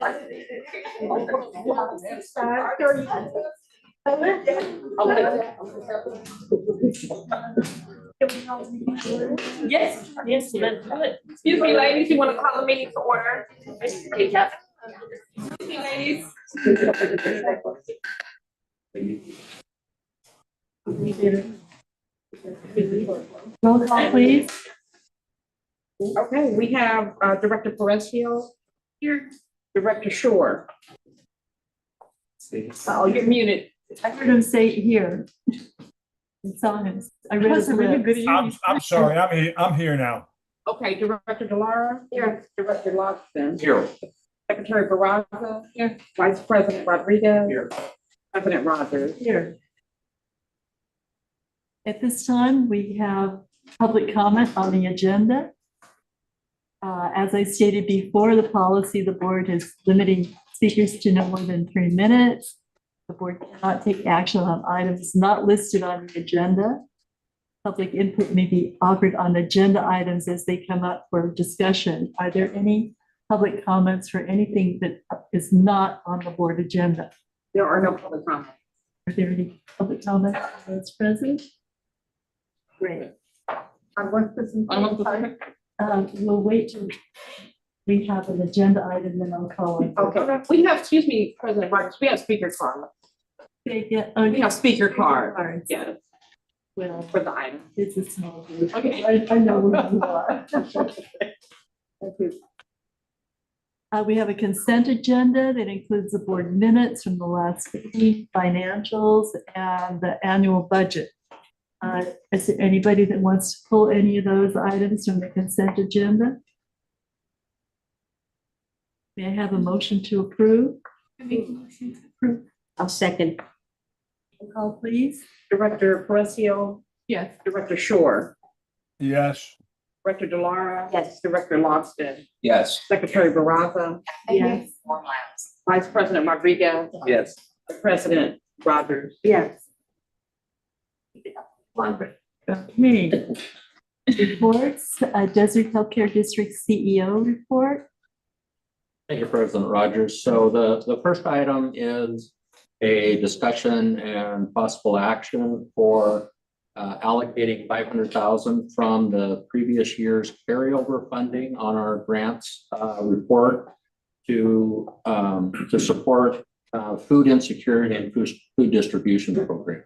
Yes, yes, let's do it. Excuse me, ladies, you want to call the meeting to order? Excuse me, ladies. Roll call, please. Okay, we have Director Florencio here, Director Shore. Oh, you're muted. I heard him say here. And saw him. I read his lips. I'm sorry, I'm here now. Okay, Director Delara. Here. Director Logston. Here. Secretary Barraza. Here. Vice President Rodriguez. Here. President Rogers. Here. At this time, we have public comment on the agenda. As I stated before, the policy, the board is limiting speakers to no more than 3 minutes. The board cannot take action on items not listed on the agenda. Public input may be offered on agenda items as they come up for discussion. Are there any public comments for anything that is not on the board agenda? There are no public comments. Are there any public comments that's present? Great. We'll wait till we have an agenda item, then I'll call it. Okay, we have, excuse me, President Rogers, we have speaker cards. We have speaker cards, yeah, Well, for the item. it's a small group. Okay. I know where you are. Thank you. We have a consent agenda that includes the board minutes from the last meeting, financials, and the annual budget. Is there anybody that wants to pull any of those items from the consent agenda? May I have a motion to approve? I'll second. Roll call, please. Director Florencio. Yes. Director Shore. Yes. Director Delara. Yes. Director Logston. Yes. Secretary Barraza. Yes. 4 miles. Vice President Rodriguez. Yes. President Rogers. Yes. Okay. Reports, Desert Healthcare District CEO report. Thank you, President Rogers. So the first item is a discussion and possible action for allocating $500,000 from the previous year's carryover funding on our grants report to support food insecurity and food distribution program.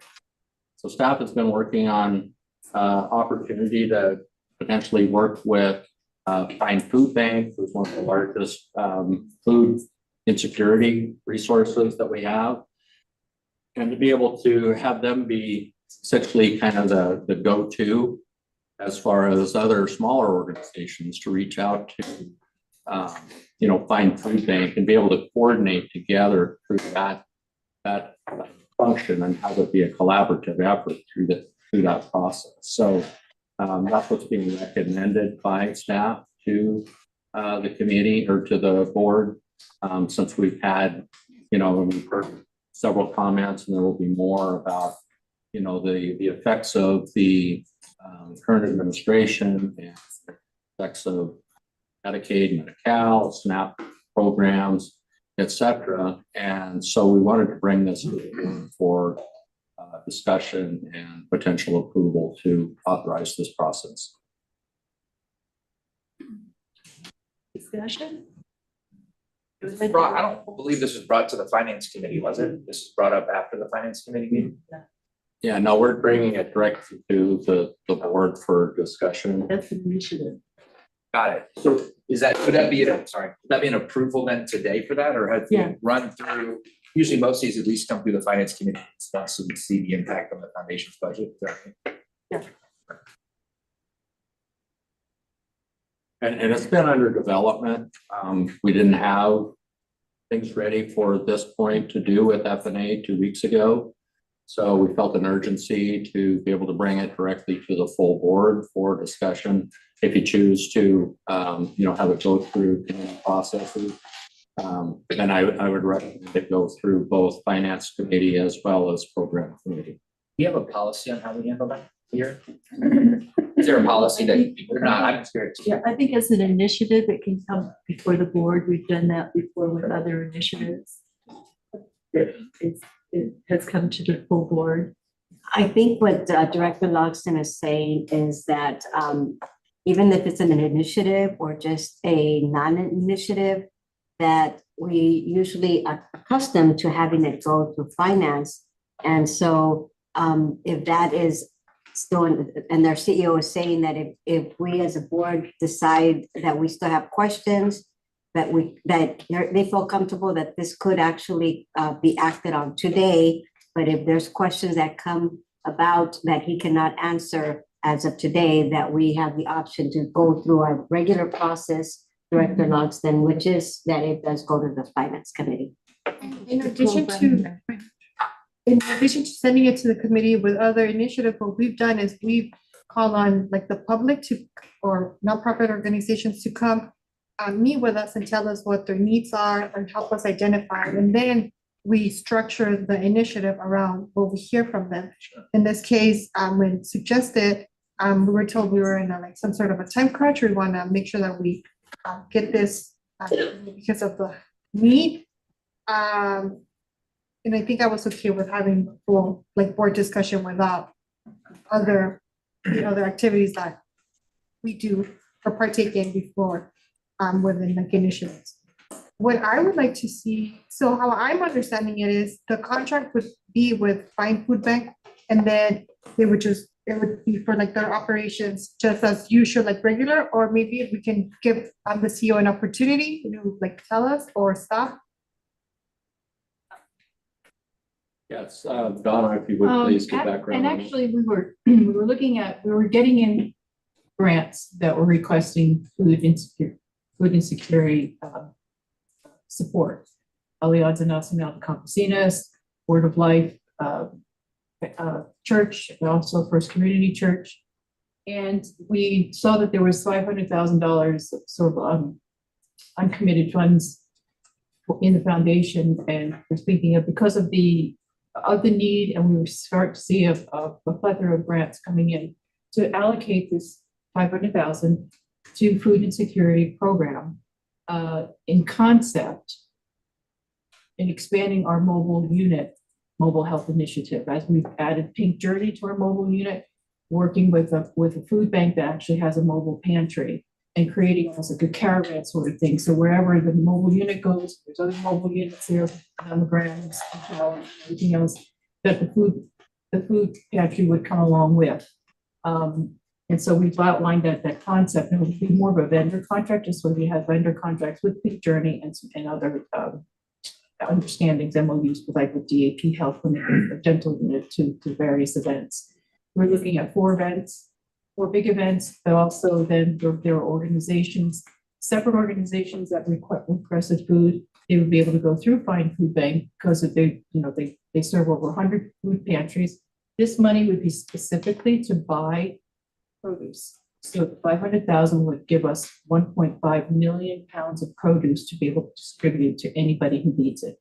So staff has been working on opportunity to potentially work with Find Food Bank, who's one of the largest food insecurity resources that we have, and to be able to have them be essentially kind of the go-to as far as other smaller organizations to reach out to, Find Food Bank and be able to coordinate together through that function and have it be a collaborative effort through that process. So that's what's being recommended by staff to the committee or to the board. Since we've had, we've heard several comments, and there will be more about, the effects of the current administration and effects of Medicaid, Medi-Cal, SNAP programs, et cetera. And so we wanted to bring this for discussion and potential approval to authorize this process. Discussion? I don't believe this was brought to the finance committee, was it? This was brought up after the finance committee meeting? Yeah, no, we're bringing it directly to the board for discussion. That's an initiative. Got it. So would that be an approval then today for that, or have you run through? Usually most of these at least come through the finance committee stuff, so we see the impact on the foundation's budget. Yeah. And it's been under development. We didn't have things ready for this point to do with FNA 2 weeks ago. So we felt an urgency to be able to bring it directly to the full board for discussion. If you choose to, have it go through committee processes, then I would recommend it go through both finance committee as well as program committee. Do you have a policy on how we handle that? here? Is there a policy that, or not, I'm just curious. Yeah, I think as an initiative, it can come before the board. We've done that before with other initiatives. It has come to the full board. I think what Director Logston is saying is that even if it's an initiative or just a non-initiative, that we usually are accustomed to having it go through finance. And so if that is still, and their CEO is saying that if we as a board decide that we still have questions, that they feel comfortable that this could actually be acted on today. But if there's questions that come about that he cannot answer as of today, that we have the option to go through our regular process, Director Logston, which is that it does go to the finance committee. In addition to sending it to the committee with other initiatives, what we've done is we've called on like the public to, or nonprofit organizations to come meet with us and tell us what their needs are and help us identify. And then we structure the initiative around what we hear from them. In this case, when suggested, we were told we were in like some sort of a time crunch. We want to make sure that we get this because of the need. And I think I was okay with having full like board discussion without other activities that we do or partake in before within like initiatives. What I would like to see, so how I'm understanding it is the contract would be with Fine Food Bank, and then it would be for like their operations just as usual, like regular, or maybe if we can give the CEO an opportunity to like tell us or stop. Yes, Donna, if you would please give background. And on it. actually, we were getting in grants that were requesting food insecurity support. Alianza Nacional de Campesinas, Word of Life Church, and also First Community Church. And we saw that there was $500,000 sort of uncommitted funds in the foundation, and we're thinking of because of the need, and we were start to see a plethora of grants coming in to allocate this 500,000 to food insecurity program in concept in expanding our mobile health initiative, as we've added Pink Journey to our mobile unit, working with a food bank that actually has a mobile pantry and creating almost like a caravan sort of thing. So wherever the mobile unit goes, there's other mobile units there on the grounds, everything else that the food pantry would come along with. And so we've outlined that concept, and it would be more of a vendor contract, just where we have vendor contracts with Pink Journey and other understandings, MOUs with like with DAP Health when they bring the dental unit to various events. We're looking at 4 big events, but also then there are organizations, separate organizations that requested food. They would be able to go through Fine Food Bank because they serve over 100 food pantries. This money would be specifically to buy produce. So 500,000 would give us 1.5 million pounds of produce to be able to distribute to anybody who needs it.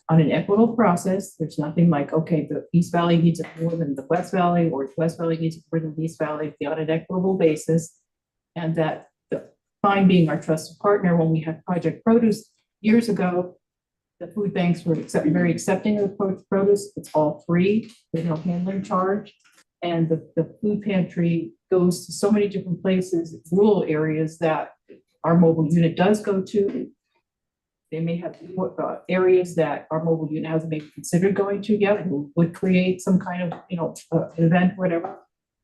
On an equitable process, there's nothing like, okay, the East Valley needs it more than the West Valley, or the West Valley needs it more than the East Valley, on an equitable basis. And that the Fine being our trusted partner, when we had Project Produce years ago, the food banks were very accepting of produce. It's all free, there's no handling charge. And the food pantry goes to so many different places, rural areas that our mobile unit does go to. They may have areas that our mobile unit hasn't maybe considered going to yet, and would create some kind of, event, whatever.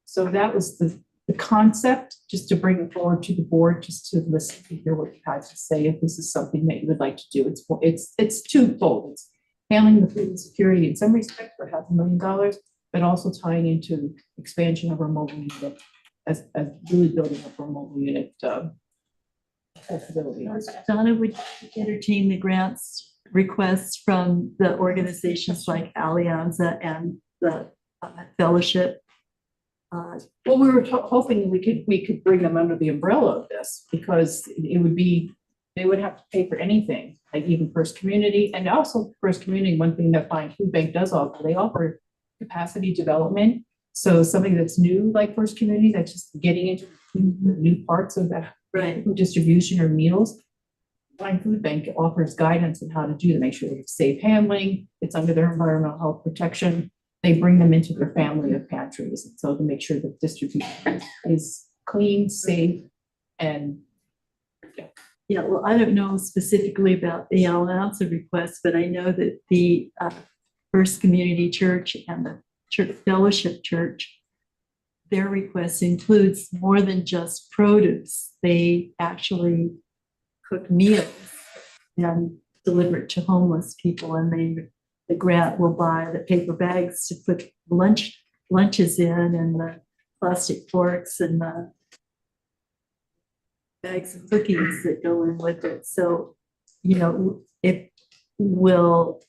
So that was the concept, just to bring it forward to the board, just to listen to hear what you had to say, if this is something that you would like to do. It's twofold. It's handling the food insecurity in some respects for $500,000, but also tying into expansion of our mobile unit as really building up our mobile unit capability. Donna, would you entertain the grants requests from the organizations like Alianza and the Fellowship? Well, we were hoping we could bring them under the umbrella of this, because it would be, they would have to pay for anything, like even First Community. And also First Community, one thing that Fine Food Bank does offer, they offer capacity development. So something that's new, like First Community, that's just getting into new parts of that Right. food distribution or meals. Wine Food Bank offers guidance on how to do to make sure they have safe handling, it's under their environmental health protection. They bring them into their family of pantries, and so to make sure that distribution is clean, safe, and Yeah, well, I don't know specifically about the Al Announcer request, but I know that the First Community Church and the Church Fellowship Church, their request includes more than just produce. They actually cook meals and deliver it to homeless people, and the grant will buy the paper bags to put lunches in, and the plastic forks and the bags of cookies that go in with it. So, it will,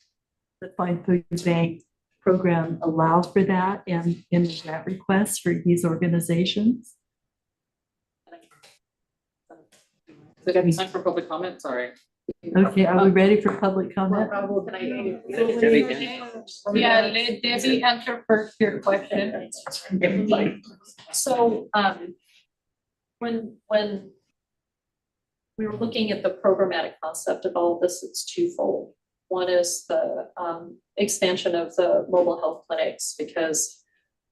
the Fine Food Bank program allow for that and in the grant request for these organizations? Is it time for public comment? Sorry. Okay, are we ready for public comment? can I? Yeah, let Debbie answer first your question. So, when we were looking at the programmatic concept of all of this, it's twofold. One is the expansion of the mobile health clinics, because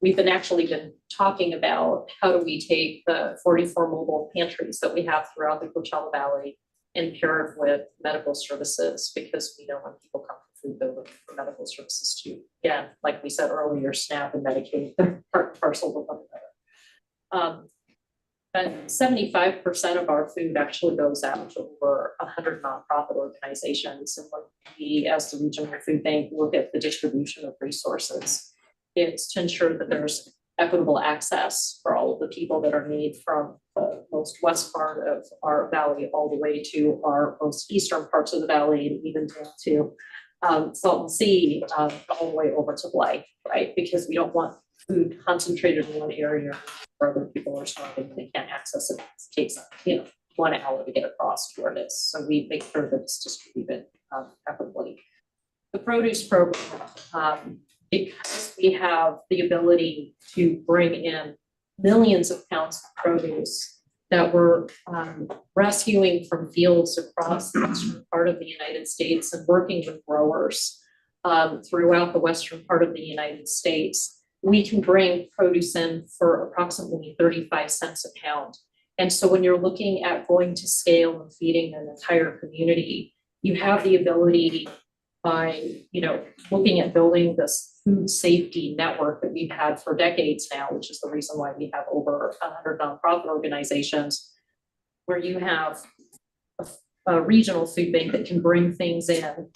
we've been talking about how do we take the 44 mobile pantries that we have throughout the Coachella Valley and pair it with medical services, because we know when people come for food, they're looking for medical services too. Again, like we said earlier, SNAP and Medicaid, they're part and parcel of one another. But 75% of our food actually goes out to over 100 nonprofit organizations. And when we, as the Regional Food Bank, look at the distribution of resources, it's to ensure that there's equitable access for all of the people that are in need, from the most west part of our valley all the way to our most eastern parts of the valley, and even down to Salton Sea, all the way over to Blythe, right? Because we don't want food concentrated in one area where other people are starving, they can't access it. It takes 1 hour to get across to where it is. So we make sure that it's distributed equitably. The produce program, because we have the ability to bring in millions of pounds of produce that we're rescuing from fields across the western part of the United States and working with growers throughout the western part of the United States, we can bring produce in for approximately 35 cents a pound. And so when you're looking at going to scale and feeding an entire community, you have the ability by, looking at building this food safety network that we've had for decades now, which is the reason why we have over 100 nonprofit organizations, where you have a regional food bank that can bring things in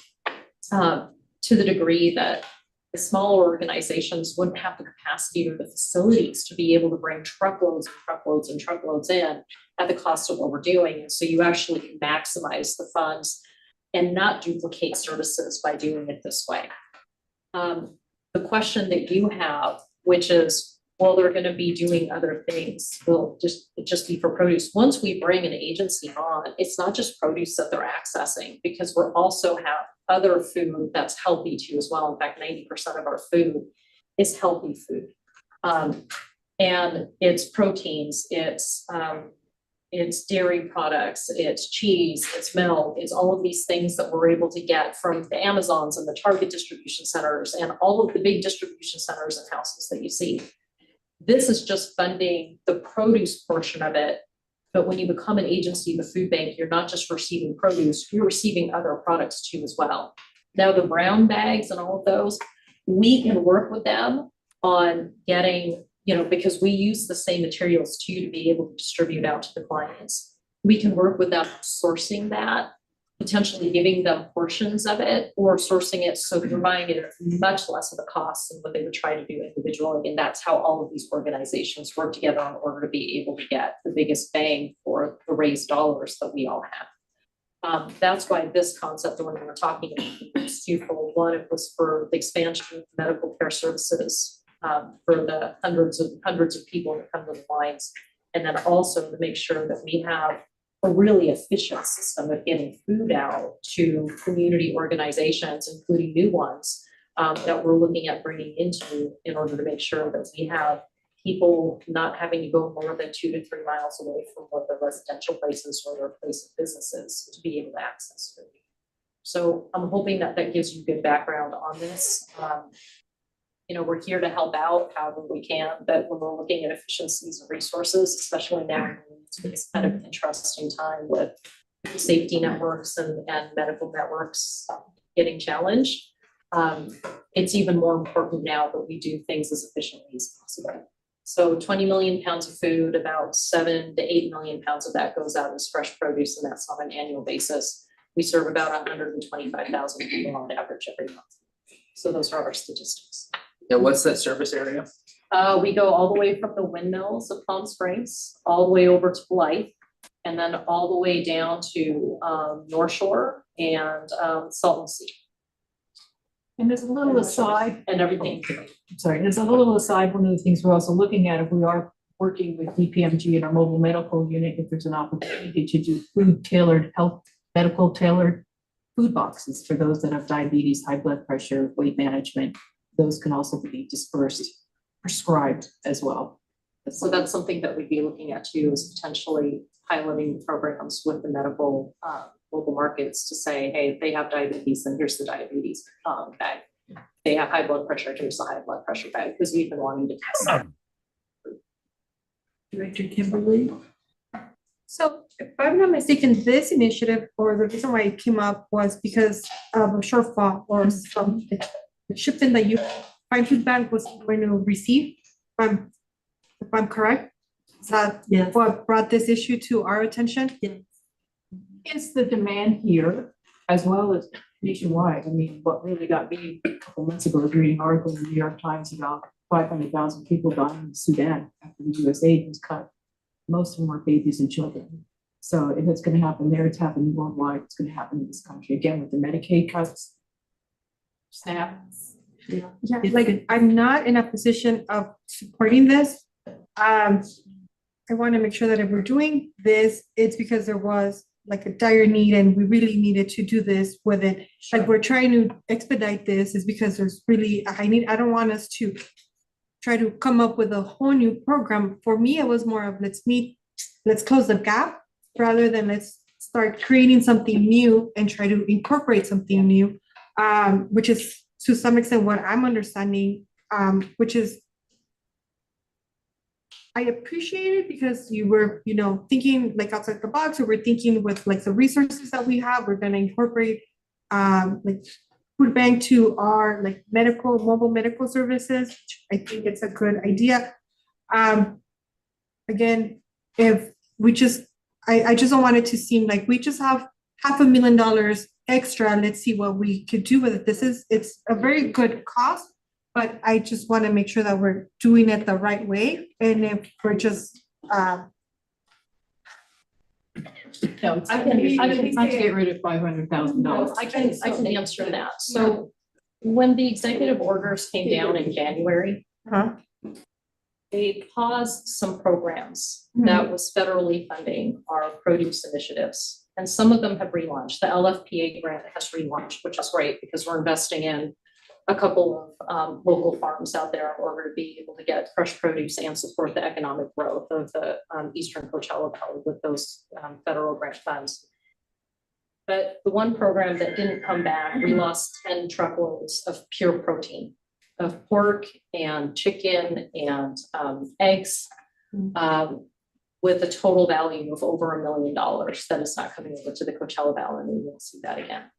to the degree that the smaller organizations wouldn't have the capacity or the facilities to be able to bring truckloads and truckloads and truckloads in at the cost of what we're doing. And so you actually can maximize the funds and not duplicate services by doing it this way. The question that you have, which is, well, they're going to be doing other things, will just be for produce. Once we bring an agency on, it's not just produce that they're accessing, because we're also have other food that's healthy too as well. In fact, 90% of our food is healthy food. And it's proteins, it's dairy products, it's cheese, it's milk, it's all of these things that we're able to get from the Amazons and the Target distribution centers and all of the big distribution centers and houses that you see. This is just funding the produce portion of it. But when you become an agency, the food bank, you're not just receiving produce, you're receiving other products too as well. Now the brown bags and all of those, we can work with them on getting, because we use the same materials too to be able to distribute out to the clients. We can work with them sourcing that, potentially giving them portions of it, or sourcing it so they're buying it at much less of a cost than what they would try to do individually. And that's how all of these organizations work together in order to be able to get the biggest bang for the raised dollars that we all have. That's why this concept, when we were talking about is twofold. One, it was for the expansion of medical care services for the hundreds of people that come to the lines, and then also to make sure that we have a really efficient system of getting food out to community organizations, including new ones, that we're looking at bringing into in order to make sure that we have people not having to go more than 2 to 3 miles away from what the residential places or their place of businesses to be able to access food. So I'm hoping that that gives you good background on this. You know, we're here to help out however we can, but when we're looking at efficiencies and resources, especially now, it's kind of interesting time with safety networks and medical networks getting challenged. It's even more important now that we do things as efficiently as possible. So 20 million pounds of food, about 7 to 8 million pounds of that goes out as fresh produce, and that's on an annual basis. We serve about 125,000 people on average every month. So those are our statistics. Yeah, what's that service area? We go all the way from the windmills of Palm Springs, all the way over to Blythe, and then all the way down to North Shore and Salton Sea. And there's a little aside, And everything. sorry, there's a little aside, one of the things we're also looking at, if we are working with DPMG and our mobile medical unit, if there's an opportunity to do food tailored, health, medical tailored food boxes for those that have diabetes, high blood pressure, weight management, those can also be dispersed, prescribed as well. So that's something that we'd be looking at too, is potentially piloting programs with the medical local markets to say, hey, they have diabetes, and here's the diabetes bag. They have high blood pressure, here's the high blood pressure bag, because we've been wanting to test that. Director Kimberly? So if I'm not mistaken, this initiative, or the reason why it came up, was because of a shortfall or some shipment that you, Fine Food Bank was going to receive, if I'm correct? Is that Yes. what brought this issue to our attention? Is the demand here as well as nationwide? I mean, what really got me a couple months ago was reading an article in the New York Times about 500,000 people dying in Sudan after the US aid was cut. Most of them were babies and children. So if it's gonna happen there, it's happening worldwide, it's gonna happen in this country, again, with the Medicaid cuts. SNAP. Yeah, It's like, good. I'm not in a position of supporting this. I want to make sure that if we're doing this, it's because there was like a dire need and we really needed to do this with it. Like, we're trying to expedite this is because there's really a high need. I don't want us to try to come up with a whole new program. For me, it was more of let's close the gap rather than let's start creating something new and try to incorporate something new, which is to some extent what I'm understanding, which is I appreciate it because you were, thinking like outside the box, or we're thinking with like the resources that we have, we're gonna incorporate like food bank to our like mobile medical services. Which I think it's a good idea. Again, if we I just don't want it to seem like we just have $500,000 extra. Let's see what we could do with it. It's a very good cost. But I just want to make sure that we're doing it the right way. And if we're just, No, I can get rid of $500,000. I can answer that. So when the executive orders came down in January, they paused some programs that was federally funding our produce initiatives. And some of them have relaunched. The LFPA grant has relaunched, which is great because we're investing in a couple of local farms out there in order to be able to get fresh produce and support the economic growth of the Eastern Coachella Valley with those federal grant funds. But the one program that didn't come back, we lost 10 truckloads of pure protein, of pork and chicken and eggs, with a total value of over $1 million that is not coming over to the Coachella Valley, and we won't see that again.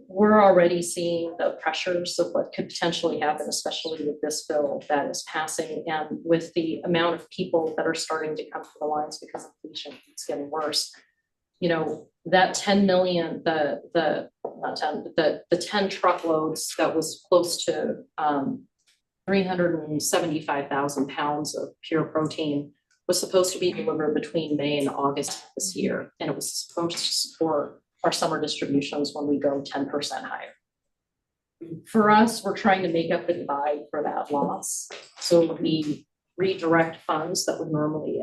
We're already seeing the pressures of what could potentially happen, especially with this bill that is passing, and with the amount of people that are starting to come to the lines because inflation is getting worse. That 10 million, the 10 truckloads that was close to 375,000 pounds of pure protein was supposed to be delivered between May and August of this year, and it was supposed to support our summer distributions when we go 10% higher. For us, we're trying to make up the divide for that loss. So we redirect funds that would normally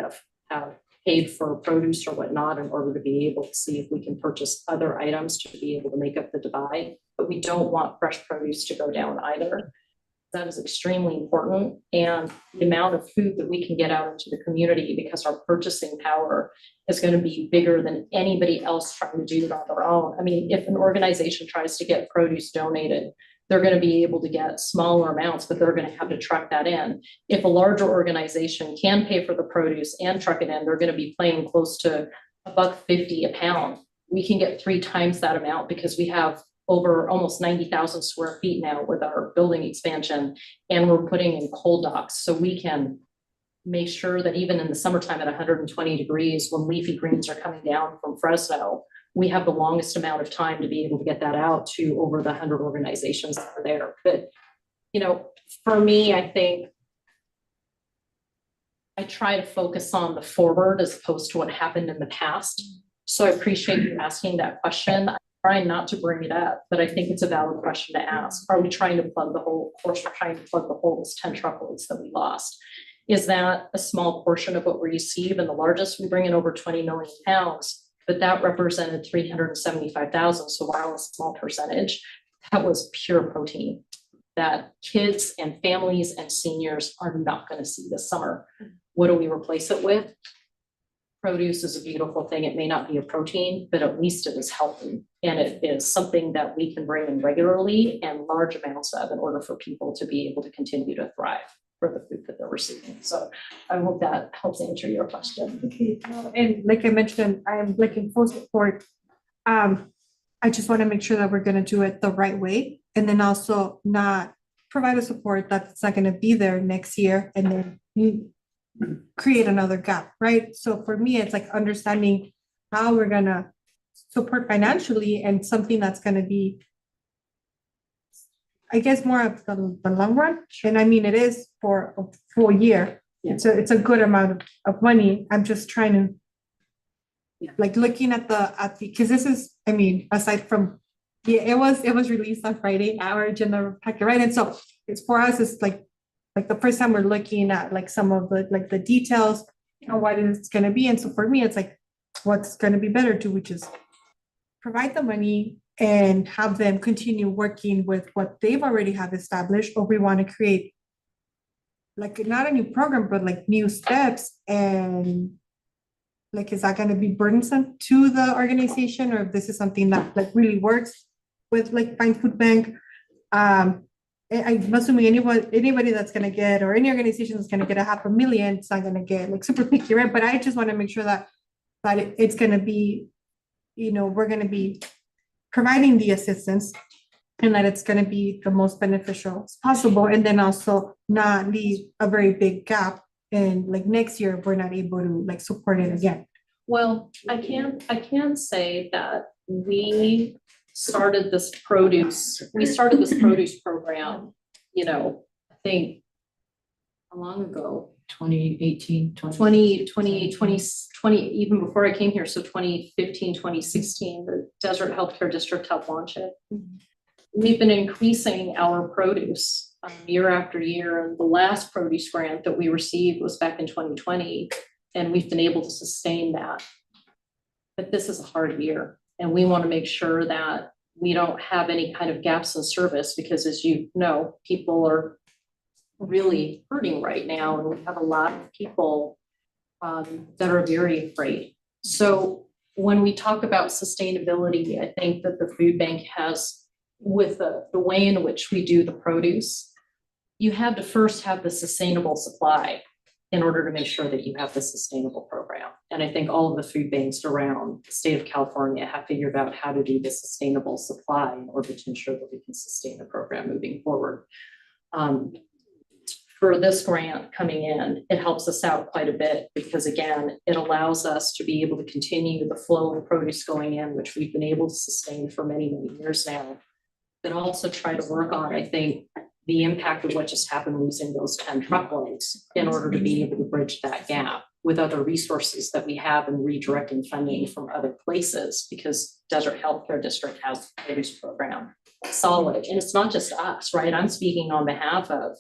have paid for produce or whatnot in order to be able to see if we can purchase other items to be able to make up the divide. But we don't want fresh produce to go down either. That is extremely important. And the amount of food that we can get out into the community, because our purchasing power is going to be bigger than anybody else trying to do it on their own. I mean, if an organization tries to get produce donated, they're going to be able to get smaller amounts, but they're going to have to truck that in. If a larger organization can pay for the produce and truck it in, they're going to be paying close to $1.50 a pound. We can get 3 times that amount because we have over almost 90,000 square feet now with our building expansion, and we're putting in cold docks, so we can make sure that even in the summertime at 120 degrees, when leafy greens are coming down from Fresno, we have the longest amount of time to be able to get that out to over the 100 organizations that are there. But, you know, for me, I think I try to focus on the forward as opposed to what happened in the past. So I appreciate you asking that question. I'm trying not to bring it up, but I think it's a valid question to ask. Are we trying to plug the hole? Of course, we're trying to plug the hole, those 10 truckloads that we lost. Is that a small portion of what we receive? And the largest, we bring in over 20 million pounds, but that represented 375,000. So while a small percentage, that was pure protein that kids and families and seniors are not going to see this summer. What do we replace it with? Produce is a beautiful thing. It may not be a protein, but at least it is healthy. And it is something that we can bring in regularly and large amounts of in order for people to be able to continue to thrive for the food that they're receiving. So I hope that helps answer your question. Okay, and like I mentioned, I am like in full support. I just want to make sure that we're going to do it the right way, and then also not provide a support that's not going to be there next year and then you create another gap, right? So for me, it's like understanding how we're going to support financially and something that's going to be, I guess, more of the long run. And I mean, it is for a full year. Yeah. It's a good amount of money. I'm just trying to like looking at because this is, I mean, aside from, yeah, it was released on Friday, our agenda packet, right? And so it's for us, it's like the first time we're looking at like some of the details, you know, what it's gonna be. And so for me, it's like, what's gonna be better to, which is provide the money and have them continue working with what they've already have established, or we want to create like not a new program, but like new steps. And like, is that going to be burdensome to the organization, or if this is something that like really works with like Fine Food Bank? I'm assuming anybody that's going to get, or any organization that's going to get $500,000, it's not going to get like super picky, right? But I just want to make sure that it's going to be, you know, we're going to be providing the assistance and that it's going to be the most beneficial as possible. And then also not leave a very big gap. And like next year, we're not able to like support it again. Well, I can say that we started this produce program, you know, I think how long ago? 2018, 20, even before I came here, so 2015, 2016, the Desert Healthcare District helped launch it. We've been increasing our produce year after year. And the last produce grant that we received was back in 2020, and we've been able to sustain that. But this is a hard year, and we want to make sure that we don't have any kind of gaps in service, because as you know, people are really hurting right now, and we have a lot of people that are very afraid. So when we talk about sustainability, I think that the food bank has, with the way in which we do the produce, you have to first have the sustainable supply in order to make sure that you have the sustainable program. And I think all of the food banks around the state of California have figured out how to do the sustainable supply in order to ensure that we can sustain the program moving forward. For this grant coming in, it helps us out quite a bit, because again, it allows us to be able to continue the flow of produce going in, which we've been able to sustain for many, many years now. But also try to work on, I think, the impact of what just happened losing those 10 truckloads in order to be able to bridge that gap with other resources that we have and redirecting funding from other places, because Desert Healthcare District has a produce program solid. And it's not just us, right? I'm speaking on behalf of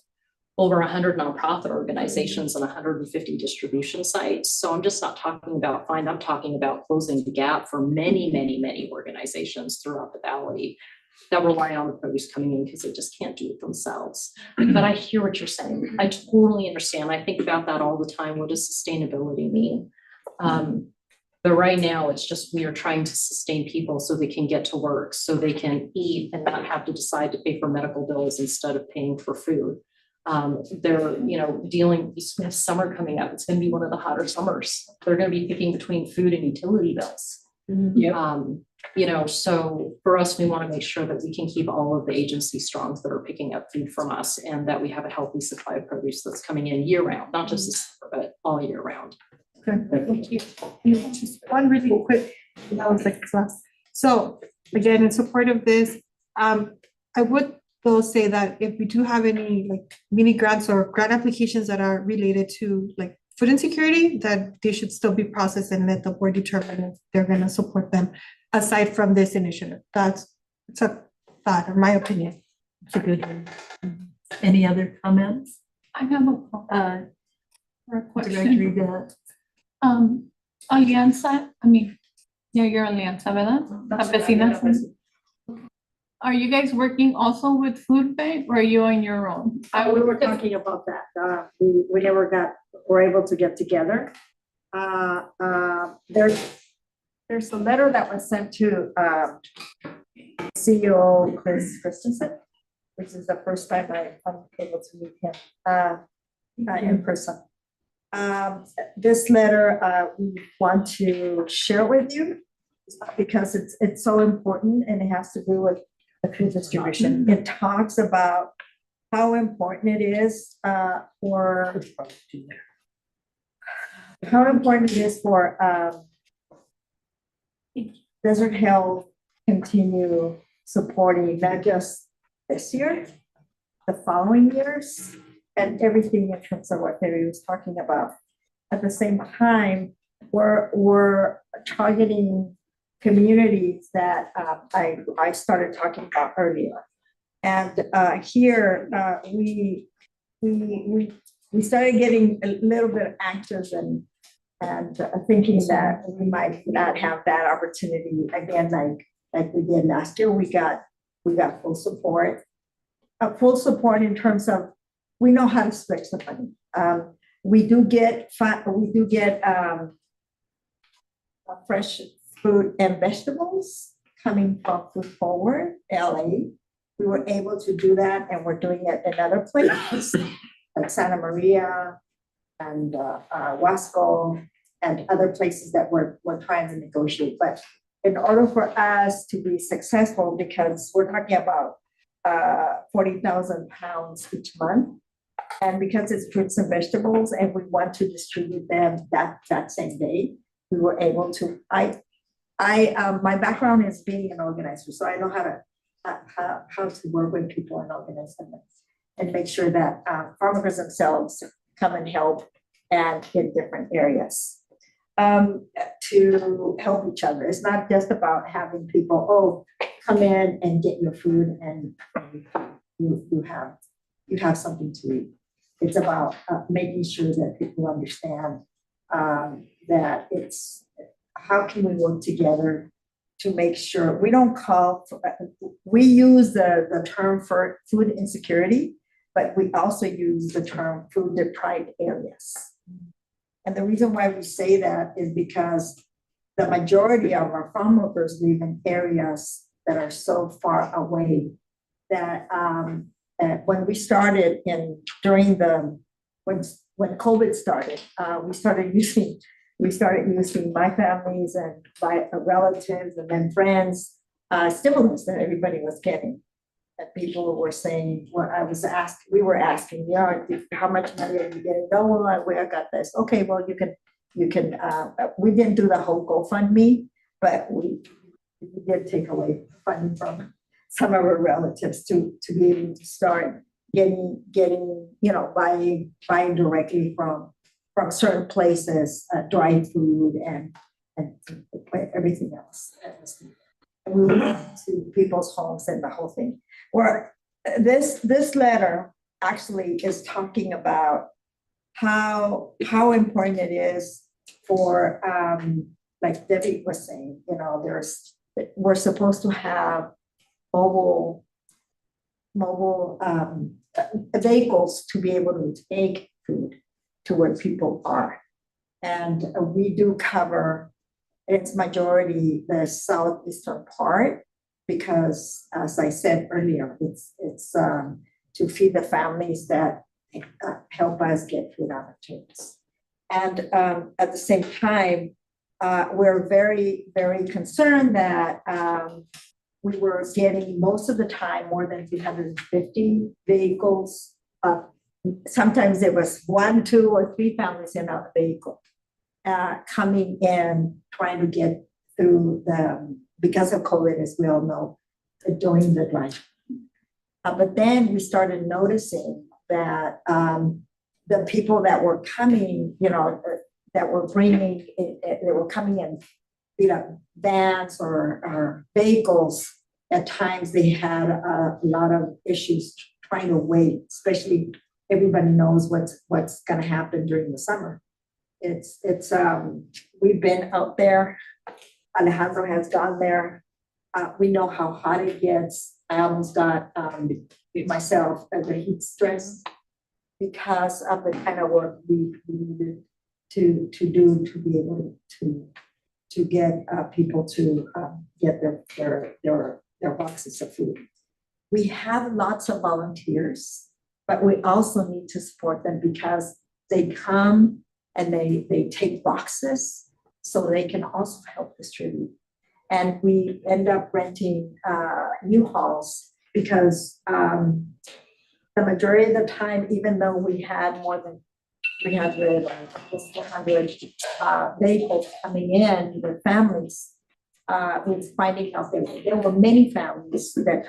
over 100 nonprofit organizations and 150 distribution sites. So I'm just not talking about fine, I'm talking about closing the gap for many, many, many organizations throughout the valley that rely on the produce coming in because they just can't do it themselves. But I hear what you're saying. I totally understand. I think about that all the time. What does sustainability mean? But right now, it's just we are trying to sustain people so they can get to work, so they can eat and not have to decide to pay for medical bills instead of paying for food. They're, dealing, we have summer coming up. It's gonna be one of the hotter summers. They're gonna be picking between food and utility bills. So for us, we want to make sure that we can keep all of the agency strongs that are picking up food from us and that we have a healthy supply of produce that's coming in year round, not just this summer, but all year round. Thank you. Just one really quick, that was like last. So again, in support of this, I would though say that if we do have any like mini grants or grant applications that are related to like food insecurity, that they should still be processed and let the board determine if they're gonna support them aside from this initiative. It's a thought, or my opinion. It's a good one. Any other comments? I have a Director question. Yvette? Alianza, you're Alianza, ¿verdad? Campesinas. Are you guys working also with food bank or are you on your own? We were talking about that. We never were able to get together. There's a letter that was sent to CEO Chris Christensen, which is the first time I'm able to meet him in person. This letter we want to share with you because it's so important and it has to do with the food distribution. It talks about how important it is for Desert Health continue supporting not just this year, the following years, and everything in terms of what Terry was talking about. At the same time, we're targeting communities that I started talking about earlier. And here we started getting a little bit anxious and thinking that we might not have that opportunity again, like we did last year. We got full support. Full support in terms of we know how to stretch the money. We do get fresh fruit and vegetables coming from Food Forward, LA. We were able to do that, and we're doing it in other places like Santa Maria and Wasco and other places that we're trying to negotiate. But in order for us to be successful, because we're talking about 40,000 pounds each month, and because it's fruits and vegetables, and we want to distribute them that same day, we were able to. My background is being an organizer, so I know how to work with people and organize them and make sure that farmers themselves come and help and in different areas to help each other. It's not just about having people, come in and get your food and you have something to eat. It's about making sure that people understand that it's how can we work together to make sure we don't we use the term for food insecurity, but we also use the term food deprived areas. And the reason why we say that is because the majority of our farm workers live in areas that are so far away that when we started when COVID started, we started using my families and my relatives and then friends stimulus that everybody was getting. That people were saying, we were asking, how much money are you getting? No, well, I got this. Okay, well, you can, we didn't do the whole GoFundMe, but we did take away funding from some of our relatives to be able to start getting, buying directly from certain places, dry food and everything else. And we went to people's homes and the whole thing. This letter actually is talking about how important it is for, like Debbie was saying, you know, we're supposed to have mobile vehicles to be able to take food to where people are. And we do cover its majority the southeastern part, because as I said earlier, it's to feed the families that help us get food on the tables. And at the same time, we're very, very concerned that we were getting most of the time more than 350 vehicles. Sometimes it was 1, 2, or 3 families in a vehicle coming in, trying to get through because of COVID, as we all know, during the drive. But then we started noticing that the people that were coming, you know, that were bringing, they were coming in, you know, vans or vehicles. At times they had a lot of issues trying to wait, especially everybody knows what's going to happen during the summer. We've been out there. Alejandro has gone there. We know how hot it gets. I almost got myself the heat stress because of the kind of work we needed to do to be able to get people to get their boxes of food. We have lots of volunteers, but we also need to support them because they come and they take boxes so they can also help distribute. And we end up renting U-Hauls because the majority of the time, even though we had more than 300, 400 vehicles coming in with families, with finding out there were many families that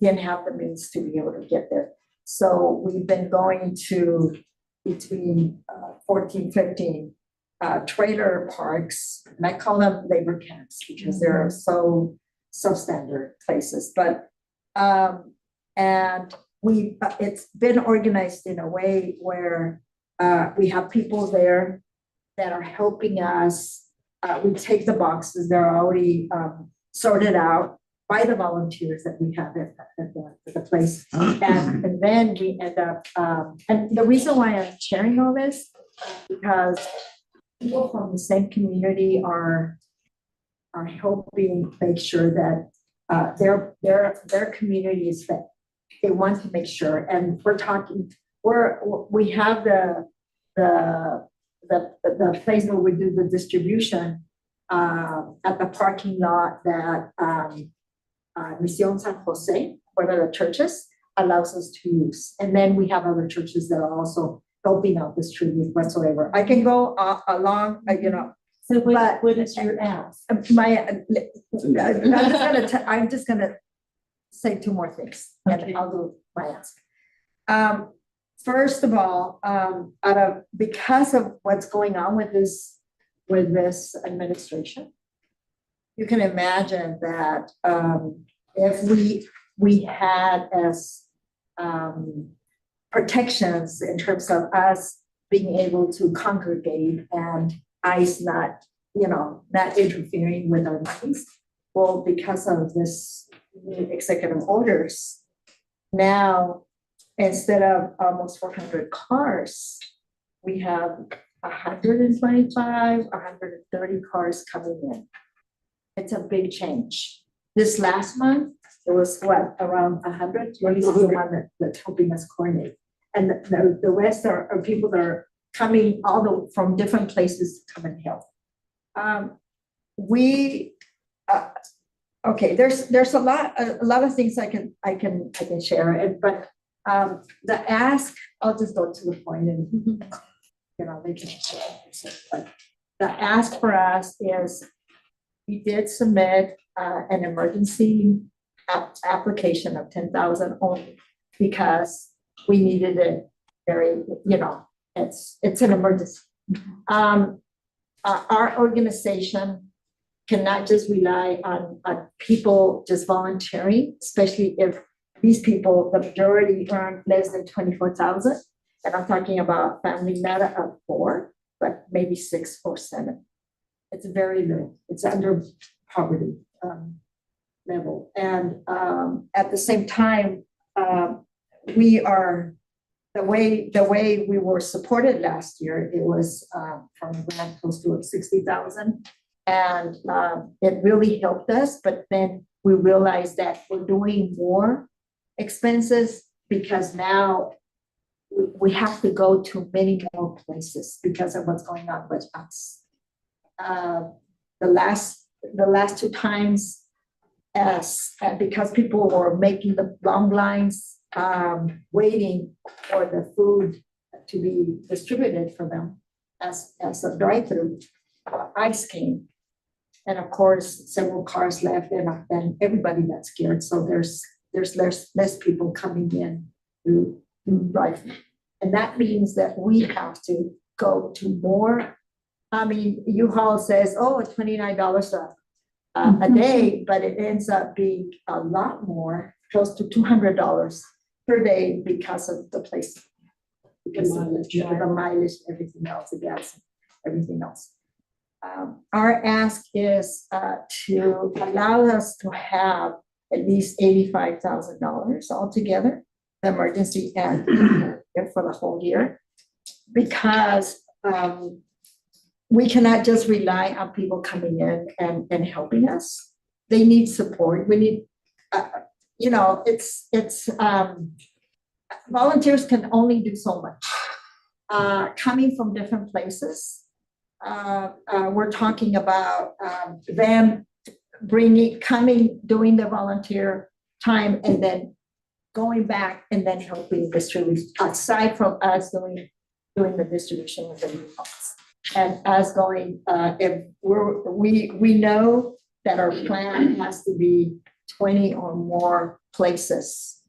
didn't have the means to be able to get there. So we've been going to between 14, 15 trailer parks, and I call them labor camps because they're so substandard places. But and it's been organized in a way where we have people there that are helping us. We take the boxes; they're already sorted out by the volunteers that we have at the place, and then we end up. And the reason why I'm sharing all this because people from the same community are helping make sure that their communities that they want to make sure. And we have the place where we do the distribution at the parking lot that Misión San Jose, one of the churches, allows us to use. And then we have other churches that are also helping out distribute whatsoever. I can go along, you know. So what is your ask? I'm just gonna say 2 more things, and Okay. I'll do my ask. First of all, because of what's going on with this administration, you can imagine that if we had as protections in terms of us being able to congregate and ICE not interfering with our meetings. Well, because of this executive orders, now instead of almost 400 cars, we have 125, 130 cars coming in. It's a big change. This last month, it was around 100. Release is the one that's helping us coordinate. And the rest are people that are coming from different places to come and help. Okay, there's a lot of things I can share, but the ask, I'll just go to the point and they can share. But the ask for us is we did submit an emergency application of 10,000 only because we needed it very, it's an emergency. Our organization cannot just rely on people just volunteering, especially if these people, the majority earn less than 24,000. And I'm talking about family not of 4, but maybe 6 or 7. It's very low. It's under poverty level. And at the same time, we are, the way we were supported last year, it was from a grant close to 60,000. And it really helped us, but then we realized that we're doing more expenses because now we have to go to many more places because of what's going on with us. The last 2 times, because people were making the long lines, waiting for the food to be distributed for them as a drive-through, ICE came. And of course, several cars left and everybody got scared. So there's less people coming in to drive. And that means that we have to go to more. I mean, U-Haul says, oh, it's $29 a day, but it ends up being a lot more, close to $200 per day because of the place. Because of the mileage, everything else, the gas, everything else. Our ask is to allow us to have at least $85,000 altogether, the emergency and for the whole year, because we cannot just rely on people coming in and helping us. They need support. We need, volunteers can only do so much. Coming from different places, we're talking about them doing the volunteer time and then going back and then helping distribute, aside from us doing the distribution of the refunds. And us going, if we know that our plan has to be 20 or more places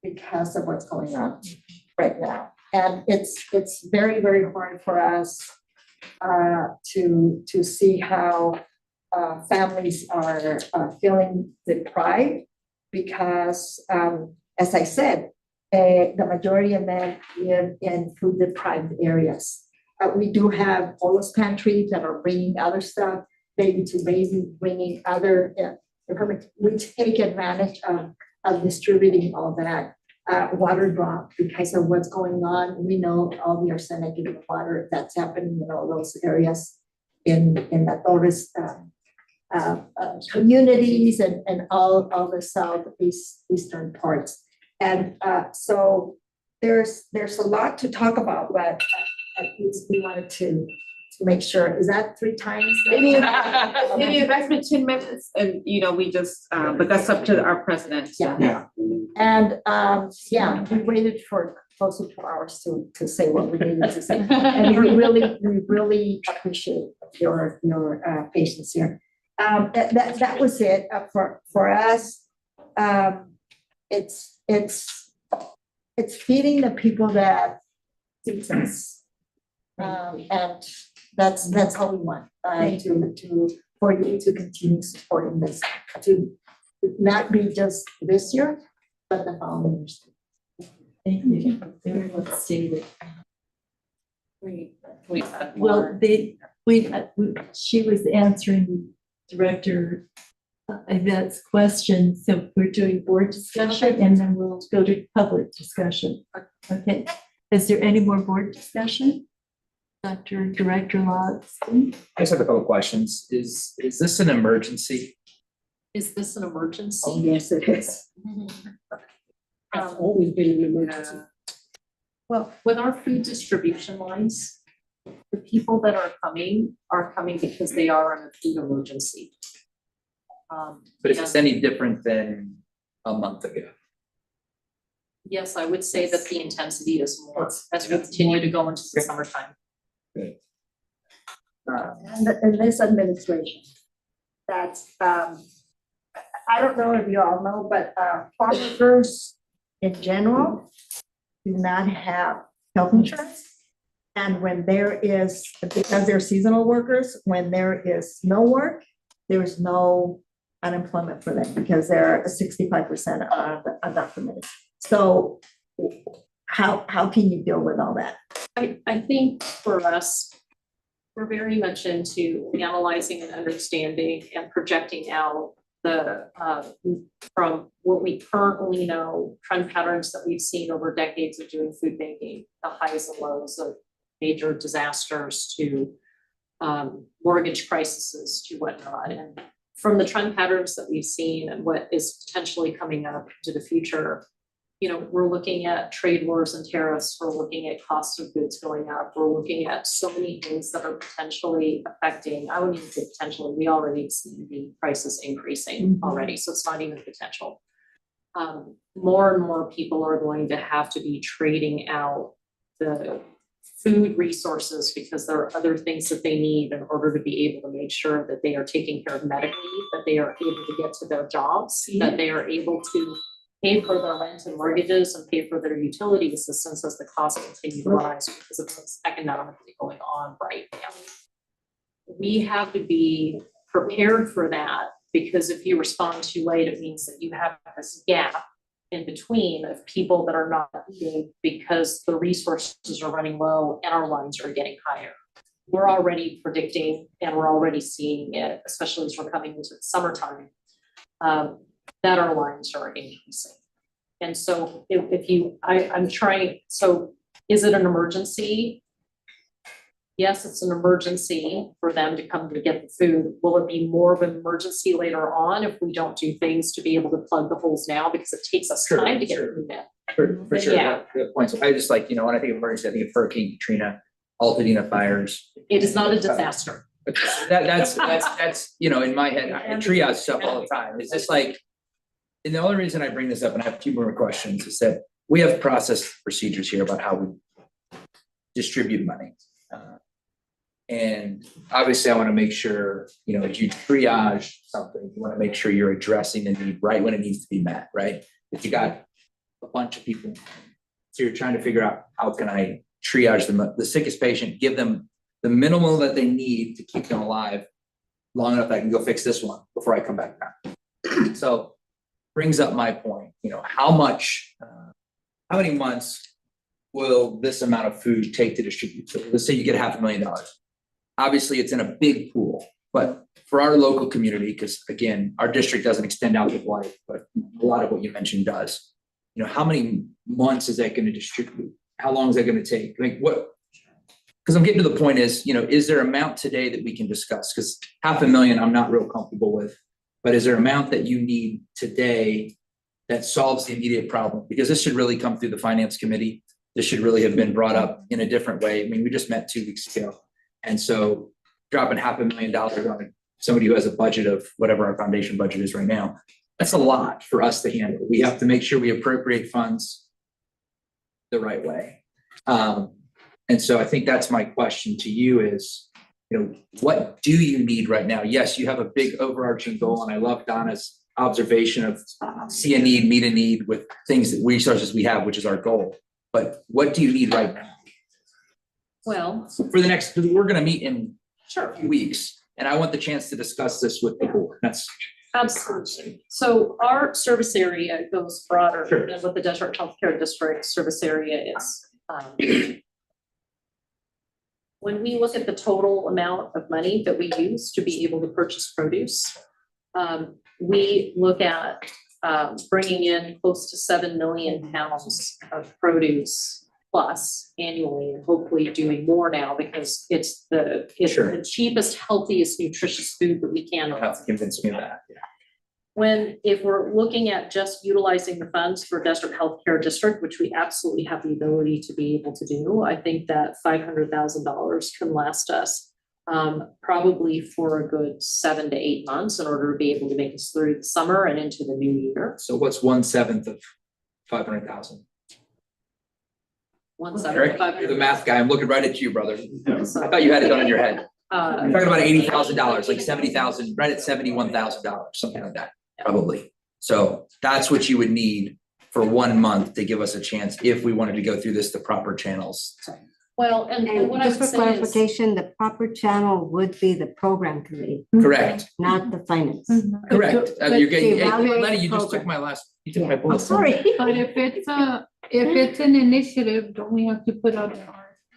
because of what's going on right now. And it's very, very hard for us to see how families are feeling deprived because, as I said, the majority of them live in food deprived areas. We do have all those pantries that are bringing other stuff, baby to baby, bringing other, we take advantage of distributing all that. Water drop because of what's going on. We know all the arsenic in the water that's happening in all those areas in the Torres communities and all the southeastern parts. And so there's a lot to talk about, but at least we wanted to make sure. Is that 3 times? Any investment 10 minutes and, we just, but that's up to our president. Yeah. And, we waited for close to 2 hours to say what we needed to say. And we really appreciate your patience here. That was it for us. It's feeding the people that feeds us. And that's all we want, for you to continue supporting this, to not be just this year, but the following years. Thank you. Very well stated. We've had Well, more. she was answering Director Yvette's question, so we're doing board discussion and then we'll go to public discussion. Okay, is there any more board discussion? Director Logston? I just have a couple of questions. Is this an emergency? Is this an emergency? Yes, it is. Always been an emergency. Well, with our food distribution lines, the people that are coming because they are in a food emergency. But is this any different than a month ago? Yes, I would say that the intensity is more as we continue to go into the summertime. And this administration, that's, I don't know if you all know, but farm workers in general do not have health insurance. And when there is, because they're seasonal workers, when there is no work, there is no unemployment for them because they're 65% are undocumented. So how can you deal with all that? I think for us, we're very much into analyzing and understanding and projecting out the, from what we currently know, trend patterns that we've seen over decades of doing food banking, the highs and lows of major disasters to mortgage crises to whatnot. And from the trend patterns that we've seen and what is potentially coming up into the future, you know, we're looking at trade wars and tariffs, we're looking at cost of goods going up, we're looking at so many things that are potentially affecting, I wouldn't even say potentially, we already see the prices increasing already, so it's not even potential. More and more people are going to have to be trading out the food resources because there are other things that they need in order to be able to make sure that they are taken care of medically, that they are able to get to their jobs, that they are able to pay for their rent and mortgages and pay for their utility assistance as the costs continue to rise because of what's economically going on right now. We have to be prepared for that because if you respond too late, it means that you have this gap in between of people that are not eating because the resources are running low and our lines are getting higher. We're already predicting and we're already seeing it, especially as we're coming into the summertime, that our lines are increasing. And so I'm trying, so is it an emergency? Yes, it's an emergency for them to come to get the food. Will it be more of an emergency later on if we don't do things to be able to plug the holes now because it takes us time to get food in? For sure, Yeah. good points. I just like, you know, when I think of emergency, I think of Hurricane Katrina, Altadena fires. It is not a disaster. That's, you know, in my head, I triage stuff all the time. It's just like, and the only reason I bring this up, and I have a few more questions, is that we have process procedures here about how we distribute money. And obviously I want to make sure, you know, if you triage something, you want to make sure you're addressing the need right when it needs to be met, right? If you got a bunch of people, so you're trying to figure out how can I triage the sickest patient, give them the minimal that they need to keep them alive long enough that I can go fix this one before I come back down. So brings up my point, you know, how many months will this amount of food take to distribute? So let's say you get $500,000. Obviously it's in a big pool, but for our local community, because again, our district doesn't extend out to Blythe, but a lot of what you mentioned does. You know, how many months is that going to distribute? How long is that going to take? Like what? Because I'm getting to the point is, you know, is there amount today that we can discuss? Because $500,000 I'm not real comfortable with, but is there amount that you need today that solves the immediate problem? Because this should really come through the finance committee. This should really have been brought up in a different way. I mean, we just met 2 weeks ago. And so dropping $500,000 on somebody who has a budget of whatever our foundation budget is right now, that's a lot for us to handle. We have to make sure we appropriate funds the right way. And so I think that's my question to you is, you know, what do you need right now? Yes, you have a big overarching goal, and I love Donna's observation of see a need, meet a need with things that resources we have, which is our goal. But what do you need right now? Well, For the next, we're going to meet in sure. a few weeks, and I want the chance to discuss this with the board. That's Absolutely. So our service area goes broader Sure. than what the Desert Healthcare District service area is. When we look at the total amount of money that we use to be able to purchase produce, we look at bringing in close to 7 million pounds of produce plus annually, and hopefully doing more now because it's the Sure. cheapest, healthiest, nutritious food that we can. you have to convince me of that. If we're looking at just utilizing the funds for Desert Healthcare District, which we absolutely have the ability to be able to do, I think that $500,000 can last us probably for a good 7 to 8 months in order to be able to make us through the summer and into the new year. So what's 1/7 of 500,000? 1/7 Eric, of 500. you're the math guy. I'm looking right at you, brother. I thought you had it done in your head. I'm talking about $80,000, like 70,000, right at $71,000, something like that, probably. So that's what you would need for 1 month to give us a chance if we wanted to go through this, the proper channels. Well, and And what I just would for say is, clarification, the proper channel would be the program committee, Correct, not the finance. correct. but You're getting, to evaluate Lenny, the you just took program. my last, you took Yeah, my I'm bullet. sorry. But if it's an initiative, don't we have to put out an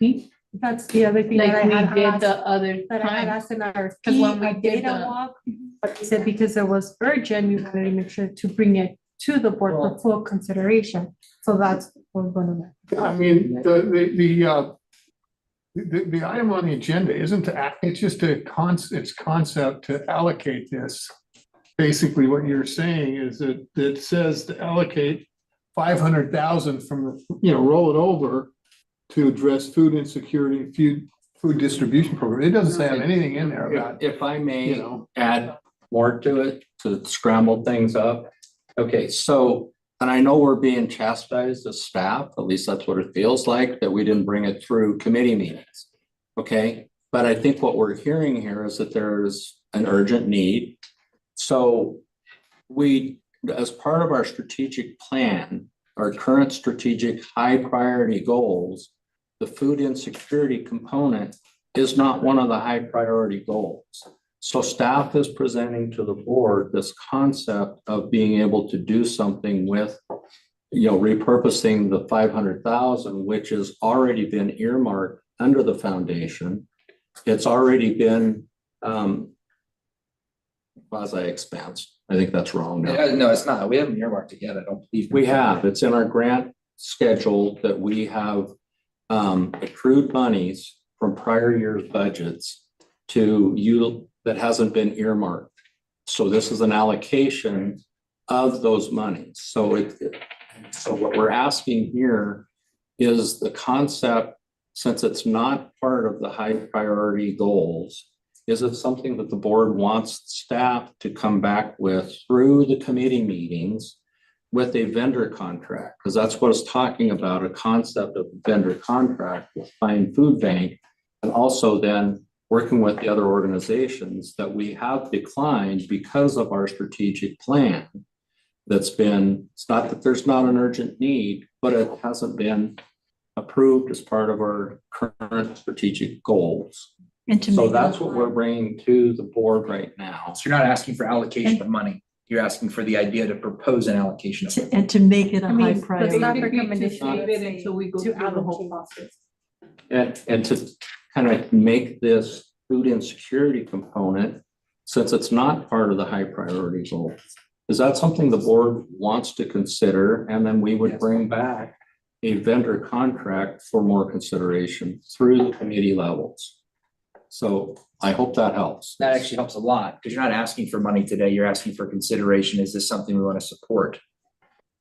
RFP? That's the other thing that Like I we had did asked, the other that I had time. asked in our Because when we a did data the- walk, but they said because it was urgent, we wanted to make sure to bring it to the board for full consideration. So that's what we're gonna. I mean, the item on the agenda isn't to act, it's just it's concept to allocate this. Basically, what you're saying is that it says to allocate 500,000 from, roll it over to address food insecurity, food distribution program. It doesn't say anything in there about, If I may you know. add more to it, to scramble things up. Okay, so, and I know we're being chastised as staff, at least that's what it feels like, that we didn't bring it through committee meetings. Okay, but I think what we're hearing here is that there's an urgent need. So we, as part of our strategic plan, our current strategic high priority goals, the food insecurity component is not one of the high priority goals. So staff is presenting to the board this concept of being able to do something with, repurposing the 500,000, which has already been earmarked under the foundation. It's already been quasi expense. I think that's wrong now. No, it's not. We haven't earmarked it yet, I don't believe. We have, it's in our grant schedule that we have accrued monies from prior year's budgets to you that hasn't been earmarked. So this is an allocation of those monies. So so what we're asking here is the concept, since it's not part of the high priority goals, is it something that the board wants staff to come back with through the committee meetings with a vendor contract? Because that's what it's talking about, a concept of vendor contract with Fine Food Bank, and also then working with the other organizations that we have declined because of our strategic plan. It's not that there's not an urgent need, but it hasn't been approved as part of our current strategic goals. And to So make that's what we're bringing to the board right now. So you're not asking for allocation of money. You're asking for the idea to propose an allocation of money. and to make it a I mean, high the priority. staff Maybe to recommendation save it is until we go to through the whole allocate. process. And to kind of make this food insecurity component, since it's not part of the high priority goal. Is that something the board wants to consider? And then we would bring back a vendor contract for more consideration through the committee levels. So I hope that helps. That actually helps a lot, because you're not asking for money today, you're asking for consideration. Is this something we want to support?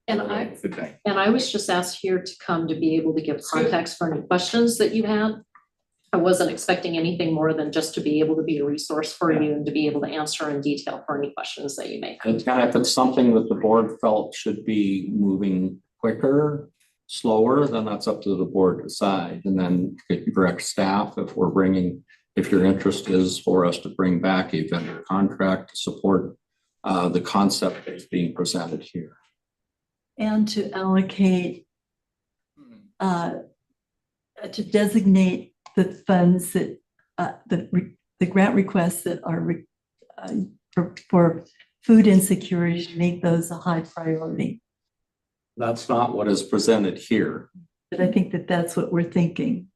and I, Food bank. and I was just asked here to come to be able to give context for any questions that you had. I wasn't expecting anything more than just to be able to be a resource for you and to be able to answer in detail for any questions that you may have. And kind of if it's something that the board felt should be moving quicker, slower, then that's up to the board to decide. And then direct staff if your interest is for us to bring back a vendor contract to support the concept that's being presented here. And to allocate, to designate the funds that, the grant requests that are for food insecurity, to make those a high priority. That's not what is presented here. But I think that that's what we're thinking.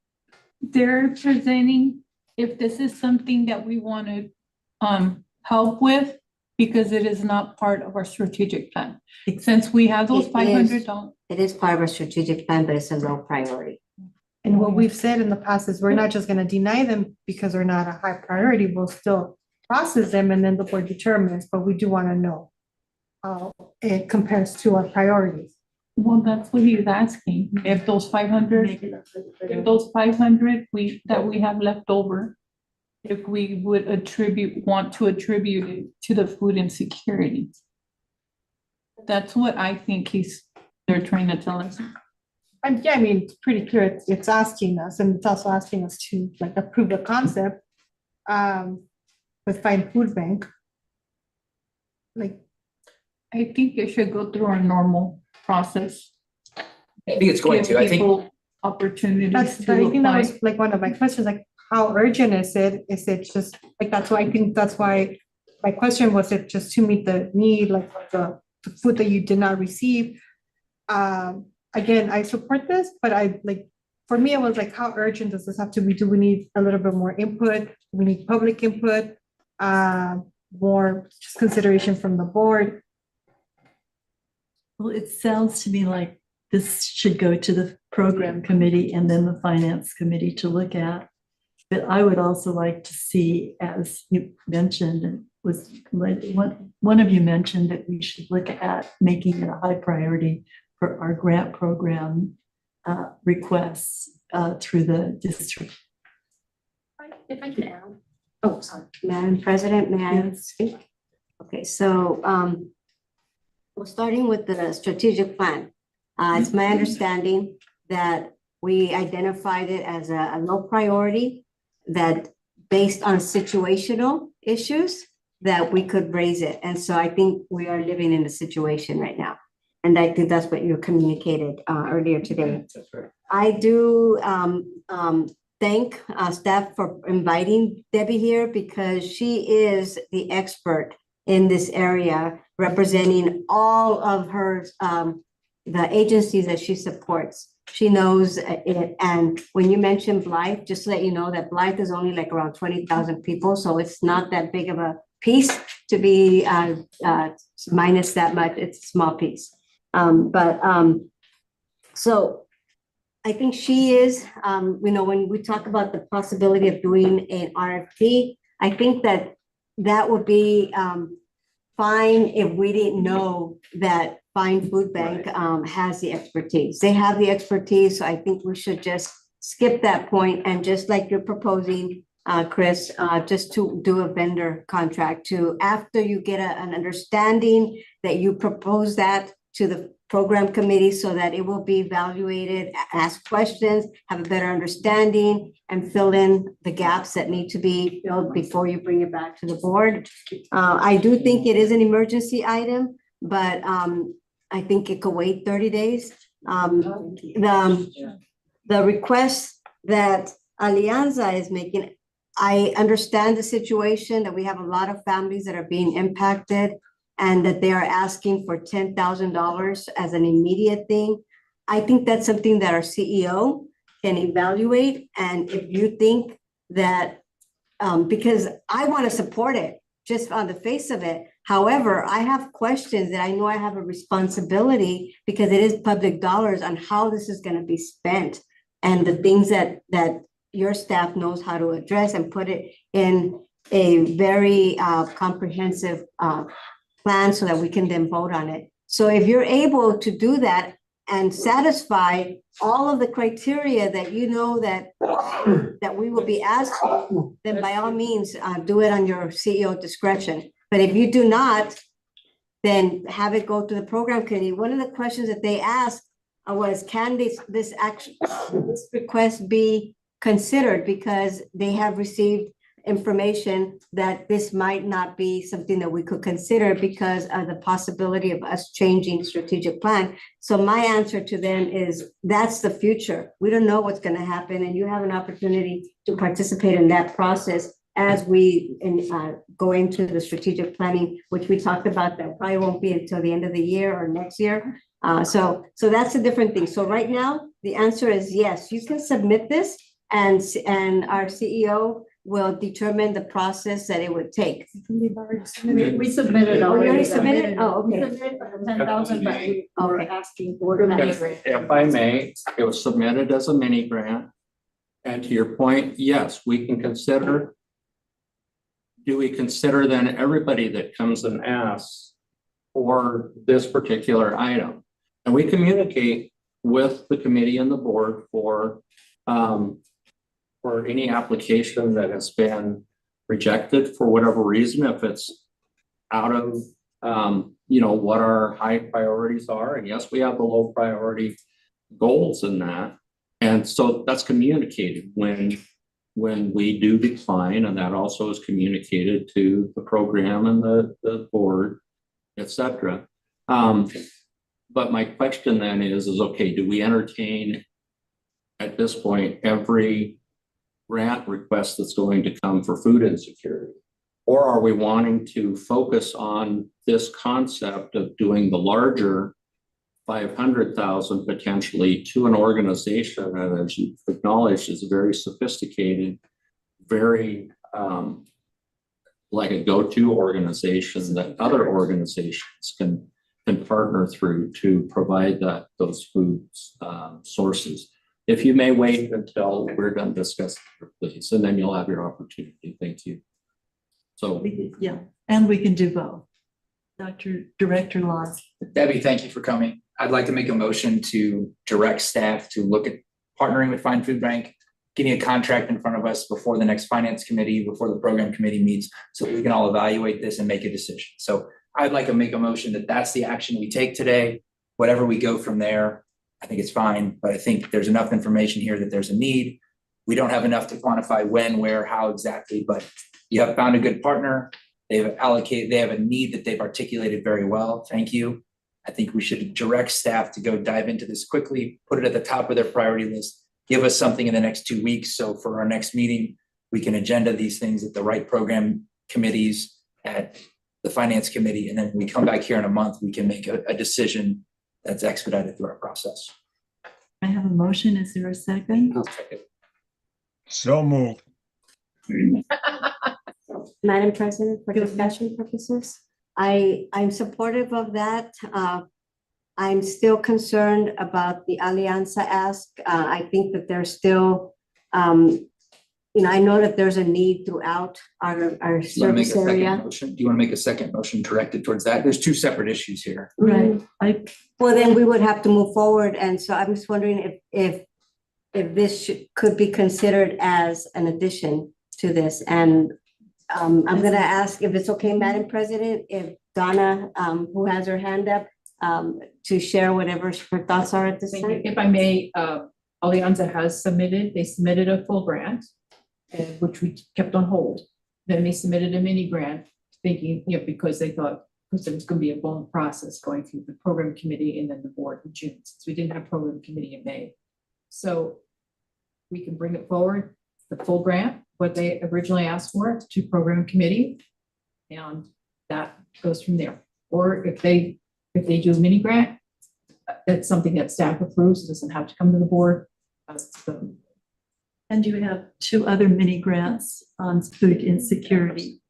They're presenting if this is something that we want to help with, because it is not part of our strategic plan. Since we have those It is. $500. It is part of our strategic plan, but it's a low priority. And what we've said in the past is we're not just gonna deny them because they're not a high priority, we'll still process them and then the board determines, but we do wanna know how it compares to our priorities. Well, that's what he's asking. If those 500, if those 500 that we have left over, if we would want to attribute it to the food insecurity. That's what I think they're trying to tell us. And yeah, I mean, it's pretty clear, it's asking us, and it's also asking us to like approve the concept with Fine Food Bank. Like, I think it should go through our normal process. I think it's going to. I think opportunities That's, to I think that apply. was like one of my questions, like how urgent is it? Is it just, like, that's why I think that's why my question was it just to meet the need, like the food that you did not receive? Again, I support this, but I like, for me, it was like, how urgent does this have to be? Do we need a little bit more input? Do we need public input? More just consideration from the board? Well, it sounds to me like this should go to the program committee and then the finance committee to look at. But I would also like to see, as you mentioned, and was one of you mentioned that we should look at making it a high priority for our grant program requests through the district. If I can add. Oh, sorry. Madam President, may I Yes. speak? Okay, so we're starting with the strategic plan. It's my understanding that we identified it as a low priority, that based on situational issues, that we could raise it. And so I think we are living in a situation right now. And I think that's what you communicated earlier today. That's right. I do thank staff for inviting Debbie here because she is the expert in this area, representing all of her, the agencies that she supports. She knows it. And when you mentioned Blythe, just to let you know that Blythe is only like around 20,000 people. So it's not that big of a piece to be minus that much. It's a small piece. So I think she is, when we talk about the possibility of doing an RFP, I think that would be fine if we didn't know that Fine Food Bank has the expertise. They have the expertise, so I think we should just skip that point and just like you're proposing, Chris, just to do a vendor contract to, after you get an understanding that you propose that to the program committee so that it will be evaluated, ask questions, have a better understanding, and fill in the gaps that need to be filled before you bring it back to the board. I do think it is an emergency item, but I think it could wait 30 days. The request that Alianza is making, I understand the situation that we have a lot of families that are being impacted and that they are asking for $10,000 as an immediate thing. I think that's something that our CEO can evaluate. And if you think that, because I want to support it just on the face of it. However, I have questions that I know I have a responsibility because it is public dollars on how this is going to be spent and the things that your staff knows how to address and put it in a very comprehensive plan so that we can then vote on it. So if you're able to do that and satisfy all of the criteria that you know that we will be asked for, then by all means, do it on your CEO discretion. But if you do not, then have it go to the program committee. One of the questions that they asked was, can this request be considered, because they have received information that this might not be something that we could consider because of the possibility of us changing strategic plan. So my answer to them is that's the future. We don't know what's going to happen, and you have an opportunity to participate in that process as we go into the strategic planning, which we talked about that probably won't be until the end of the year or next year. So that's a different thing. So right now, the answer is yes, you can submit this, and our CEO will determine the process that it would take. We submitted Oh, you already. already submitted? Oh, We okay. submitted for the 10,000, but we were Okay. asking for that. If I may, it was submitted as a mini grant. And to your point, yes, we can consider. Do we consider then everybody that comes and asks for this particular item? And we communicate with the committee and the board for any application that has been rejected for whatever reason, if it's out of what our high priorities are. And yes, we have the low priority goals in that. And so that's communicated when we do decline, and that also is communicated to the program and the board, et cetera. But my question then is okay, do we entertain at this point, every grant request that's going to come for food insecurity? Or are we wanting to focus on this concept of doing the larger 500,000 potentially to an organization that, as you've acknowledged, is very sophisticated, very like a go-to organization that other organizations can partner through to provide those food sources. If you may wait until we're done discussing, please, and then you'll have your opportunity. Thank you. So, Yeah, and we can do both. Director Laws. Debbie, thank you for coming. I'd like to make a motion to direct staff to look at partnering with Find Food Bank, getting a contract in front of us before the next finance committee, before the program committee meets, so we can all evaluate this and make a decision. So I'd like to make a motion that that's the action we take today. Whatever we go from there, I think it's fine, but I think there's enough information here that there's a need. We don't have enough to quantify when, where, how exactly, but you have found a good partner. They have a need that they've articulated very well. Thank you. I think we should direct staff to go dive into this quickly, put it at the top of their priority list, give us something in the next 2 weeks. So for our next meeting, we can agenda these things at the right program committees, at the finance committee, and then we come back here in a month, we can make a decision that's expedited through our process. I have a motion. Is there a second? I'll take it. So moved. Madam President, for discussion purposes, I'm supportive of that. I'm still concerned about the Alianza ask. I think that there's still, I know that there's a need throughout our Do you want to make a service second area. motion? Do you want to make a second motion directed towards that? There's two separate issues here. Right. Well, then we would have to move forward. And so I'm just wondering if this could be considered as an addition to this. And I'm going to ask if it's okay, Madam President, if Donna, who has her hand up, to share whatever her thoughts are at this Thank you. time. If I may, Alianza has submitted, they submitted a full grant, which we kept on hold. Then they submitted a mini grant, thinking, because they thought, because it was going to be a long process going through the program committee and then the board in June, since we didn't have program committee in May. So we can bring it forward, the full grant, what they originally asked for, to program committee, and that goes from there. Or if they do a mini grant, that's something that staff approves, it doesn't have to come to the board. And you have 2 other mini grants on food insecurity.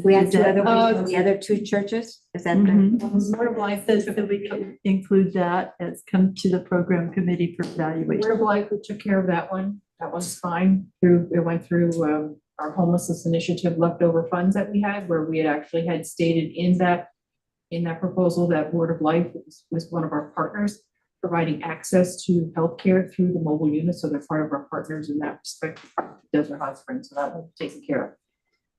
We have Is two that- other ones from the other 2 churches. Is that correct? Mhm. Word of Life, Says that we can include that as come to the program committee for evaluation. Word of Life, we took care of that one. That one's fine. It went through our homelessness initiative leftover funds that we had, where we had actually had stated in that proposal that Word of Life was one of our partners, providing access to healthcare through the mobile unit. So they're part of our partners in that respect, Desert Hot Springs, so that one's taken care of.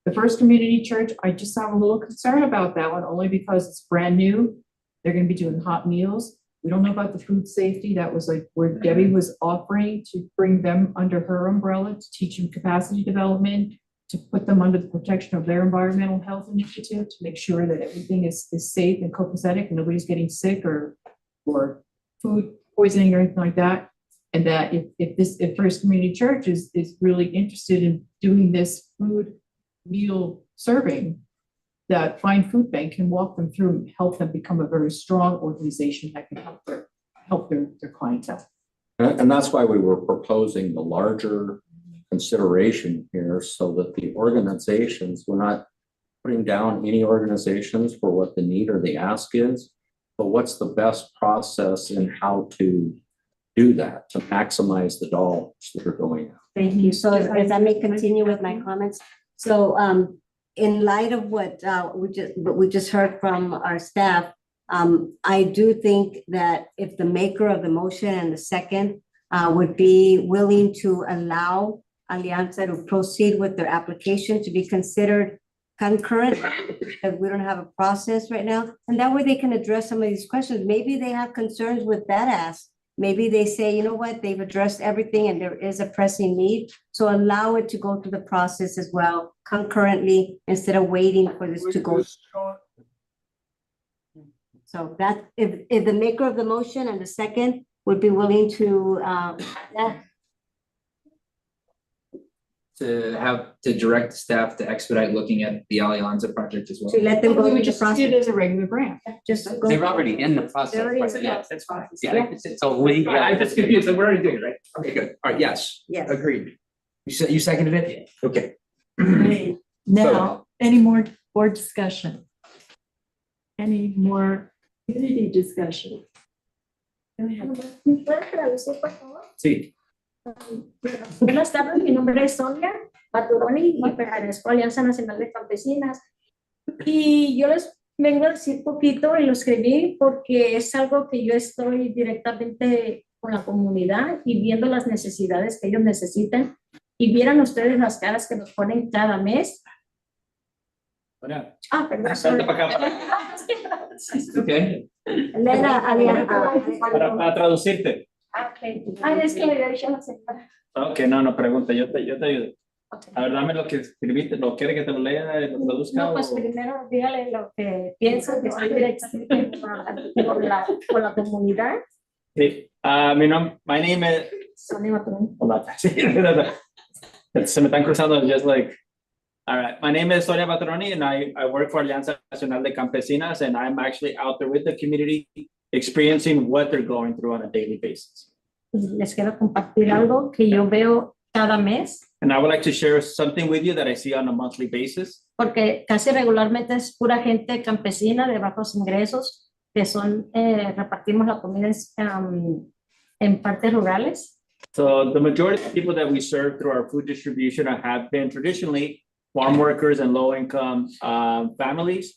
The First Community Church, I just have a little concern about that one, only because it's brand new. They're gonna be doing hot meals. We don't know about the food safety. That was like where Debbie was offering to bring them under her umbrella to teach them capacity development, to put them under the protection of their environmental health initiative, to make sure that everything is safe and copacetic and nobody's getting sick or food poisoning or anything like that. And that if First Community Church is really interested in doing this food meal serving, that Find Food Bank can walk them through and help them become a very strong organization that can help their clientele. and that's why we were proposing the larger consideration here, so that the organizations, we're not putting down any organizations for what the need or the ask is, but what's the best process in how to do that, to maximize the dollars that are going out. Thank you. So as I may continue with my comments, so in light of what we just heard from our staff, I do think that if the maker of the motion and the second would be willing to allow Alianza to proceed with their application to be considered concurrent, because we don't have a process right now, and that way they can address some of these questions. Maybe they have concerns with that ask. Maybe they say, you know what, they've addressed everything and there is a pressing need. So allow it to go through the process as well concurrently instead of waiting for this to go. So that, if the maker of the motion and the second would be willing to, that, to direct staff to expedite looking at the Alianza project as well. To let them We go would through the just see it process. as a regular grant. Just go. They're already in the process. They're already in the Yeah, process. that's fine. Yeah, so we. I'm just confused, we're already doing it, right? Okay, good. All right, yes. Yes. Agreed. You seconded it? Okay. Great. Now, any more board discussion? Any more community discussion? Go ahead. ¿Me puedes traducir, por favor? Sí. Buenas tardes, mi nombre es Sonia Baturoni y pertenezco a Alianza Nacional de Campesinas. Y yo les vengo a decir poquito y lo escribí porque es algo que yo estoy directamente con la comunidad y viendo las necesidades que ellos necesitan. Y vieran ustedes las caras que nos ponen cada mes. Ah, perdón. Salte para acá Okay. Era para traducirte. Ok. Ay, es que le había dicho a la señora. Ok, no, pregunta, yo te ayudo. A ver, dame lo que escribiste, ¿lo quiere que te lo lea y lo traduzca? No, pues o- primero dígale lo que pienso que estoy directamente con la comunidad. Sí, my name is, Sonia Baturoni. hold on. Sí, se me están cruzando, just like, all right, my name is Sonia Batroni and I work for Alianza Nacional de Campesinas and I'm actually out there with the community experiencing what they're going through on a daily basis. Les quiero compartir algo que yo veo cada mes, And I would like to share something with you that I see on a monthly basis. porque casi regularmente es pura gente campesina de bajos ingresos, que son, repartimos la comida en partes rurales. So the majority of people that we serve through our food distribution have been traditionally farm workers and low-income families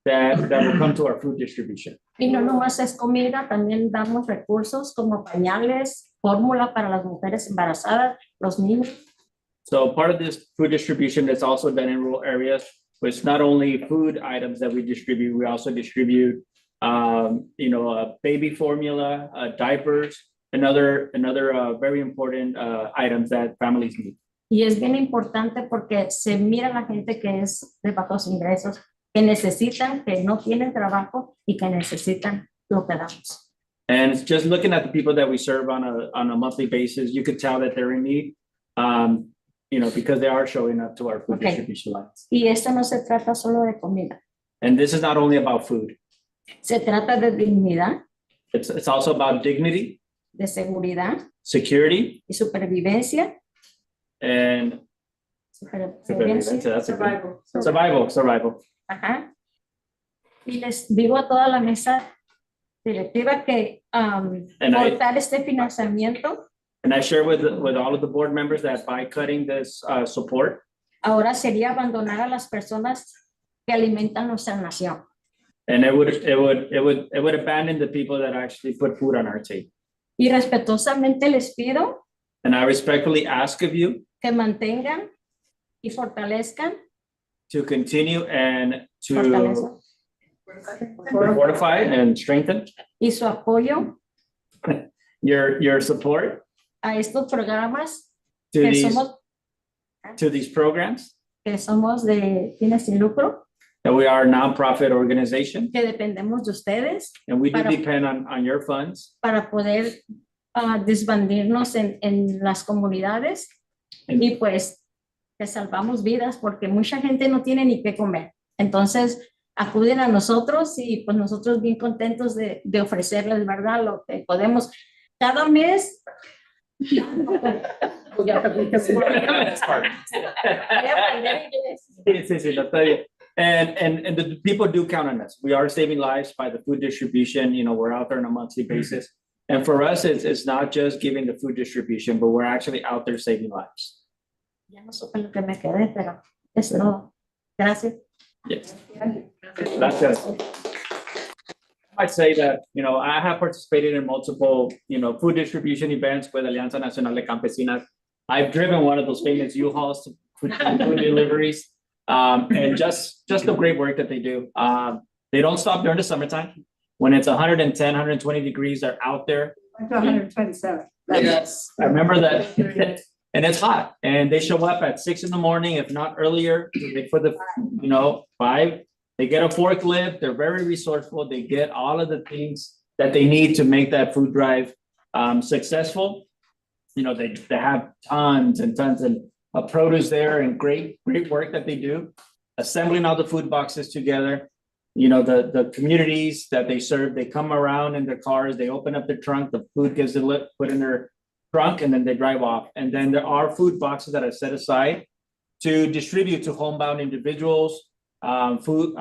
that will come to our food distribution. Y no nomás es comida, también damos recursos como pañales, fórmula para las mujeres embarazadas, los niños. So part of this food distribution that's also done in rural areas, was not only food items that we distribute, we also distribute, baby formula, diapers, and other very important items that families need. Y es bien importante porque se mira la gente que es de bajos ingresos, que necesitan, que no tienen trabajo y que necesitan lo que damos. And it's just looking at the people that we serve on a monthly basis, you could tell that they're in need, because they are showing up to our food Okay. distribution lines. Y esto no se trata solo de comida, And this is not only about food, se trata de dignidad, it's also about dignity, de seguridad security, y supervivencia. and Supervivencia. that's a good- survival. Ajá. Y les digo a toda la mesa directiva que And I- cortar este financiamiento And I share with all of the board members that by cutting this support, ahora sería abandonar a las personas que alimentan nuestra nación. and it would abandon the people that actually put food on our table. Y respetuosamente les pido And I respectfully ask of you que mantengan y fortalezcan to continue and to fortalezcan fortify and strengthen y su apoyo your support a estos programas to que these somos, programs. que somos de fines sin lucro, That we are a nonprofit organization que dependemos de ustedes and we do Para- depend on your funds. para poder desbandirnos en las comunidades y pues que salvamos vidas porque mucha gente no tiene ni qué comer. Entonces acuden a nosotros y pues nosotros bien contentos de ofrecerles, ¿verdad? Lo que podemos. Cada mes. Voy a aprender inglés. Sí, no, está bien. And the people do count on us. We are saving lives by the food distribution. We're out there on a monthly basis. And for us, it's not just giving the food distribution, but we're actually out there saving lives. Ya no supe lo que me quedé, pero es todo. Gracias. Yes. That's it. I might say that, I have participated in multiple, food distribution events with Alianza Nacional de Campesinas. I've driven one of those famous U-Hauls to food deliveries. And just the great work that they do. They don't stop during the summertime. When it's 110, 120 degrees, they're out there. 127. Yes. I remember that. And it's hot, and they show up at 6 a.m, if not earlier, for the, 5. They get a forklift, they're very resourceful, they get all of the things that they need to make that food drive successful. They have tons and tons, and produce there and great work that they do, assembling all the food boxes together. You know, the communities that they serve, they come around in their cars, they open up the trunk, the food gets put in their trunk, and then they drive off. And then there are food boxes that are set aside to distribute to homebound individuals, food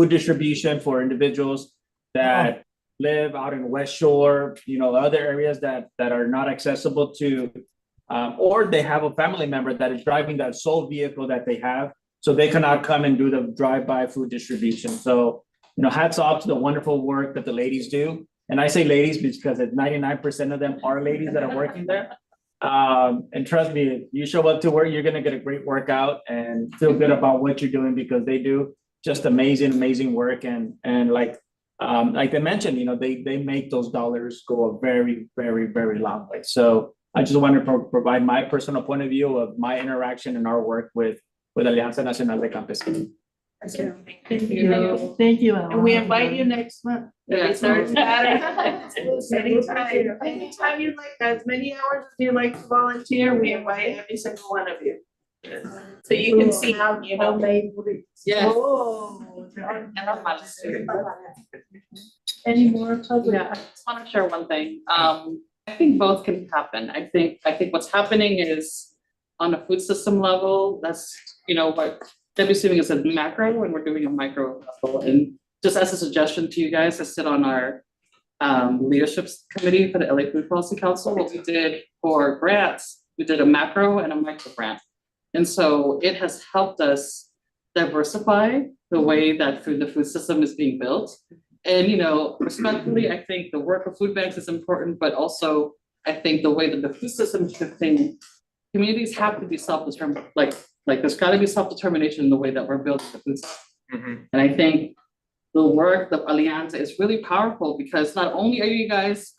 distribution for individuals that live out in West Shore, you know, other areas that are not accessible to, or they have a family member that is driving that sole vehicle that they have, so they cannot come and do the drive-by food distribution. So, you know, hats off to the wonderful work that the ladies do. And I say ladies because 99% of them are ladies that are working there. And trust me, if you show up to work, you're gonna get a great workout and feel good about what you're doing, because they do just amazing work. And like they mentioned, you know, they make those dollars go a very long way. So I just wanted to provide my personal point of view of my interaction and our work with Alianza Nacional de Campesinos. Thank you, Ella. And we invite you next month. Yes. Anytime you like, as many hours as you like to volunteer, we invite every single one of you. So you can see how, you know. Yes. Oh. Any more public? Yeah, I just want to share one thing. I think both can happen. I think what's happening is on a food system level, that's, you know, what Debbie's doing is a macro and we're doing a micro level. And just as a suggestion to you guys, I sit on our leadership committee for the LA Food Policy Council. What we did for grants, we did a macro and a micro grant. And so it has helped us diversify the way that the food system is being built. And, you know, respectfully, I think the work of food banks is important, but also I think the way that the food system is shifting, communities have to be self-determined, like there's gotta be self-determination in the way that we're building the food system. And I think the work of Alianza is really powerful because not only are you guys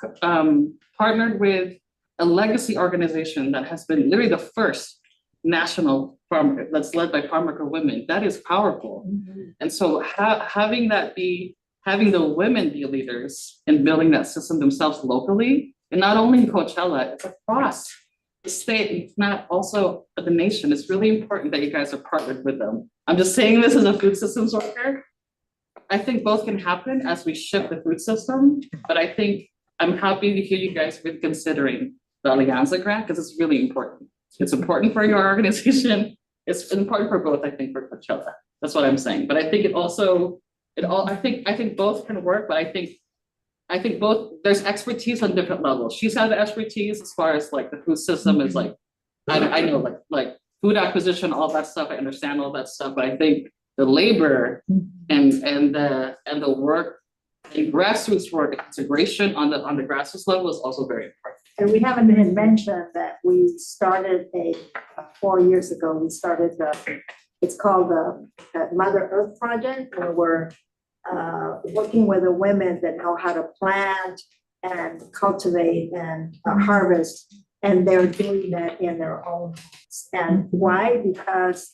partnered with a legacy organization that has been literally the first national farm that's led by farm worker women, that is powerful. And so having the women be leaders in building that system themselves locally, and not only in Coachella, it's across the state, it's not also the nation. It's really important that you guys are partnered with them. I'm just saying this as a food systems worker. I think both can happen as we shift the food system, but I think I'm happy to hear you guys with considering the Alianza grant because it's really important. It's important for your organization. It's important for both, I think, for Coachella. That's what I'm saying. But I think I think both can work, but I think both, there's expertise on different levels. She's had the expertise as far as like the food system is like, I know like food acquisition, all that stuff. I understand all that stuff, but I think the labor and the work and grassroots work integration on the grassroots level is also very important. And we haven't even mentioned that we started 4 years ago, we started it's called the Mother Earth Project, where we're working with the women that know how to plant and cultivate and harvest, and they're doing that in their own homes. And why? Because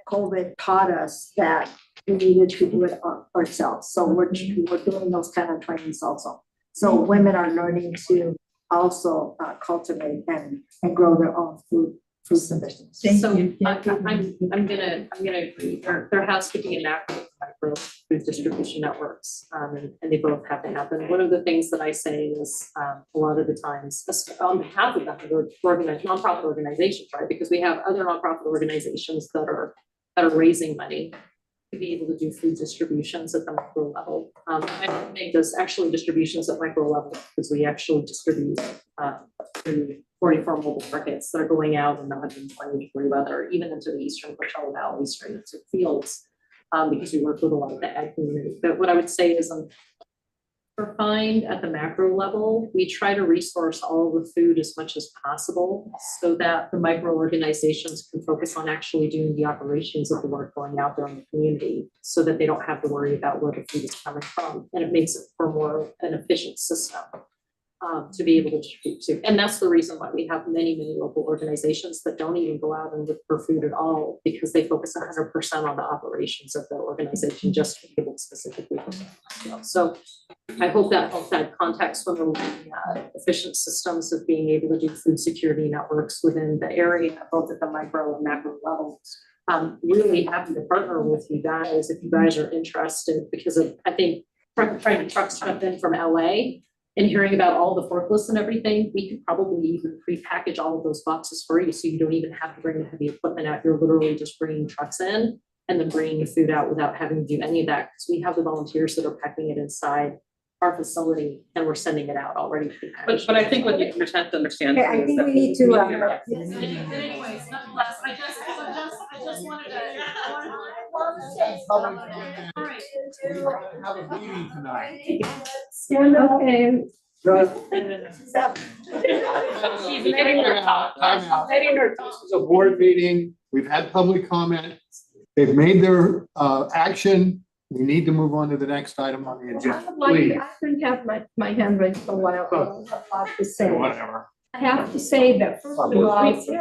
COVID taught us that we needed to do it ourselves. So we're doing those kind of trainings also. So women are learning to also cultivate and grow their own fruits and vegetables. So I'm gonna agree. There has to be an active micro food distribution networks, and they both have to happen. One of the things that I say is a lot of the times on behalf of nonprofit organizations, right? Because we have other nonprofit organizations that are raising money to be able to do food distributions at the micro level. I don't think there's actually distributions at micro level because we actually distribute through 44 mobile markets that are going out in the 120-degree weather, even into the eastern Coachella Valley, straight into fields, because we work with a lot of the ag community. But what I would say is refined at the macro level, we try to resource all the food as much as possible so that the micro organizations can focus on actually doing the operations of the work going out there in the community so that they don't have to worry about where the food is coming from. And it makes it for more an efficient system to be able to distribute to. And that's the reason why we have many local organizations that don't even go out and look for food at all, because they focus 100% on the operations of the organization just to be able to specifically. So I hope that helps add context when we're looking at efficient systems of being able to do food security networks within the area, both at the micro and macro levels. Really happy to partner with you guys if you guys are interested, because of, I think, trying to truck stuff in from LA and hearing about all the forklifts and everything, we could probably even pre-package all of those boxes for you, so you don't even have to bring the heavy equipment out. You're literally just bringing trucks in and then bringing the food out without having to do any of that, because we have the volunteers that are packing it inside our facility and we're sending it out already pre-packaged. But I think what you have to understand. Okay, I is think that we need to, Anyways, nonetheless, I just wanted to. All right. Have a meeting tonight. Stand up and She's letting her talk. Time out. Letting her This is a board meeting. We've had public comment. They've made their action. We need to move on to the next item on the agenda, please. I couldn't have my hand raised for a while. I have a lot to say. Whatever. I have to say that first of all,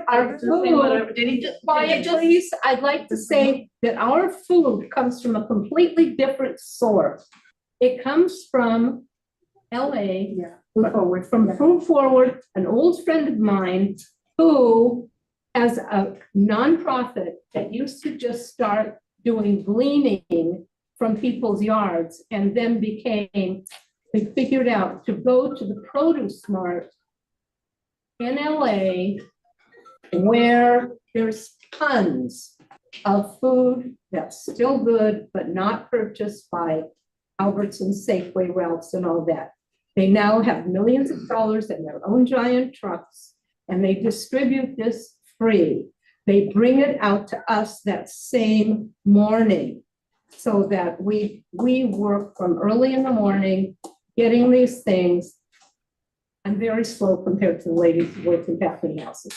our food, quiet please, I'd like to say that our food comes from a completely different source. It comes from LA, from Food Forward, an old friend of mine who has a nonprofit that used to just start doing gleaning from people's yards and then they figured out to go to the Produce Mart in LA, where there's tons of food that's still good, but not purchased by Albertsons, Safeway, Ralph's and all that. They now have millions of dollars in their own giant trucks, and they distribute this free. They bring it out to us that same morning, so that we work from early in the morning, getting these things. I'm very slow compared to the ladies who work in packing houses,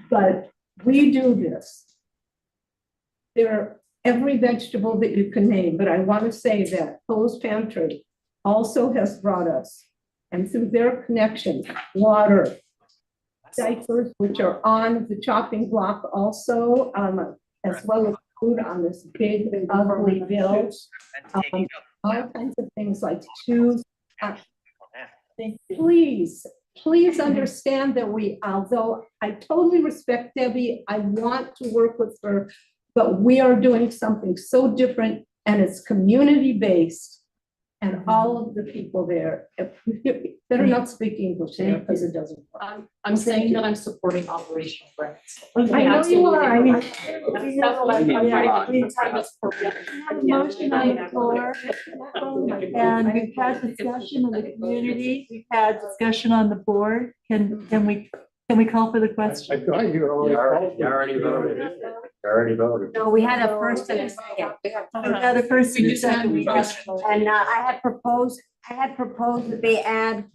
but we do this. There are every vegetable that you can name, but I want to say that Poe's Pantry also has brought us, and through their connections, water, diapers, which are on the chopping block also, as well as food on this big ugly bill. All kinds of things like shoes. Please understand that although I totally respect Debbie, I want to work with her, but we are doing something so different and it's community-based. And all of the people there, better not speak English there because it doesn't work. I'm saying that I'm supporting operational grants. I know you are. I mean, That's what I'm trying to Have a motion on the floor, and we've had discussion in the community, we've had discussion on the board. Can we call for the I question? thought you were You already. already voted. You already voted. No, we had a first and a second. We had a first and a second. We had- And I had proposed that they add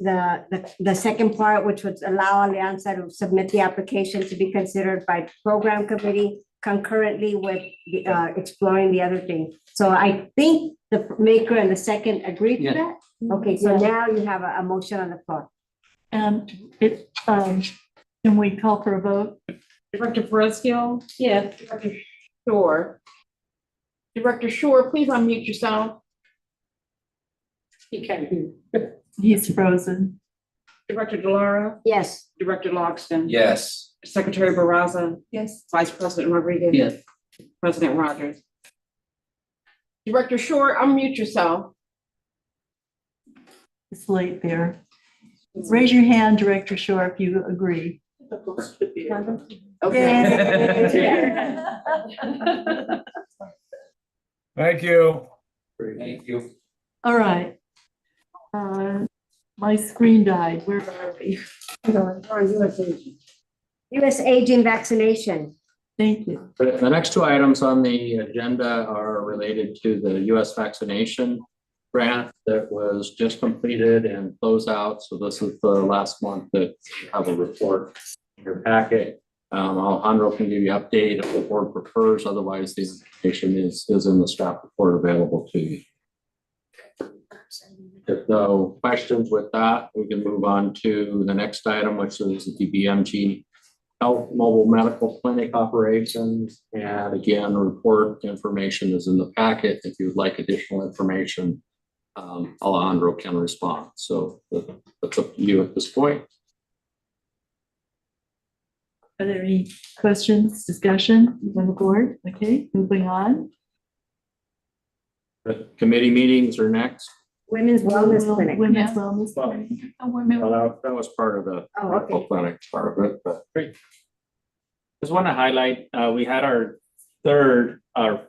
the second part, which would allow Alianza to submit the application to be considered by program committee concurrently with exploring the other thing. So I think the maker and the second agreed to that. Okay, so now you have a motion on the floor. And can we call for a vote? Director Fresco? Yes. Director Shore? Director Shore, please unmute yourself. He can. He's frozen. Director Delara? Yes. Director Logston? Yes. Secretary Barraza? yes. Vice President Rodriguez? Yes. President Rogers? Director Shore, unmute yourself. It's late there. Raise your hand, Director Shore, if you agree. Thank you. Thank you. All right. My screen died. Where are we? US aging vaccination. Thank you. The next two items on the agenda are related to the US vaccination grant that was just completed and closed out. So this is the last month that you have a report in your packet. Alejandro can give you update if the board prefers. Otherwise, the information is in the staff report available to you. If no questions with that, we can move on to the next item, which is the BMG Health Mobile Medical Clinic operations. And again, report information is in the packet. If you'd like additional information Alejandro can respond. So that's up to you at this point. Are there any questions, discussion from the board? Okay, moving on. The committee meetings are next. Women's Wellness Clinic. Women's Yeah. Wellness Well, Clinic. Well, that was part of the Oh, medical okay. clinic, part of it, but Just want to highlight, we had our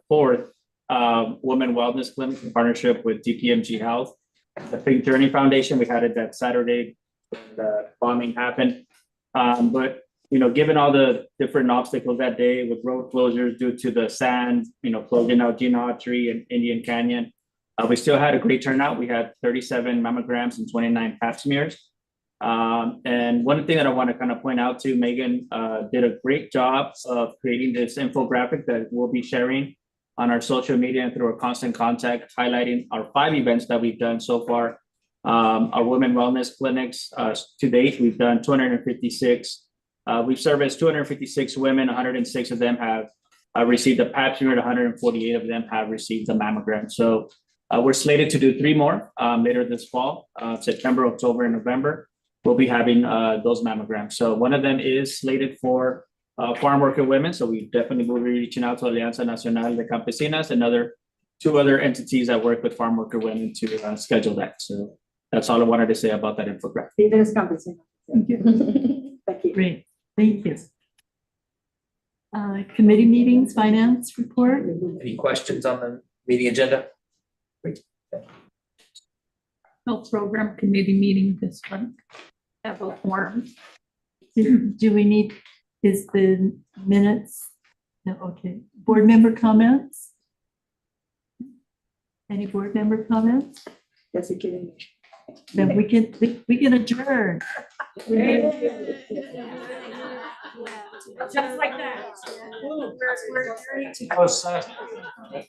fourth Women Wellness Clinic in partnership with DPMG Health. The Pink Journey Foundation, we had it that Saturday when the bombing happened. But, you know, given all the different obstacles that day with road closures due to the sand, you know, closing out Gina Autry and Indian Canyon, we still had a great turnout. We had 37 mammograms and 29 pap smears. And one thing that I want to kind of point out to Megan did a great job of creating this infographic that we'll be sharing on our social media and through our constant contact, highlighting our 5 events that we've done so far. Our women wellness clinics to date, we've done 256. We've serviced 256 women, 106 of them have received a pap smear, 148 of them have received a mammogram. So we're slated to do 3 more later this fall, September, October, and November. We'll be having those mammograms. So one of them is slated for farm worker women. So we definitely will be reaching out to Alianza Nacional de Campesinas and 2 other entities that work with farm worker women to schedule that. So that's all I wanted to say about that infographic. Líderes campesinos. Thank you. Thank you. Great, thank you. Committee meetings, finance report. Any questions on the meeting agenda? Health Program Committee meeting this month. Have a forum. Do we need, is the minutes? No, okay. Board member comments? Any board member comments? Ya si quieren. Then we can adjourn. Just like that.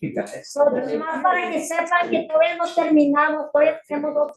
You guys. So, nomás para que sepan que todavía no terminamos, todavía tenemos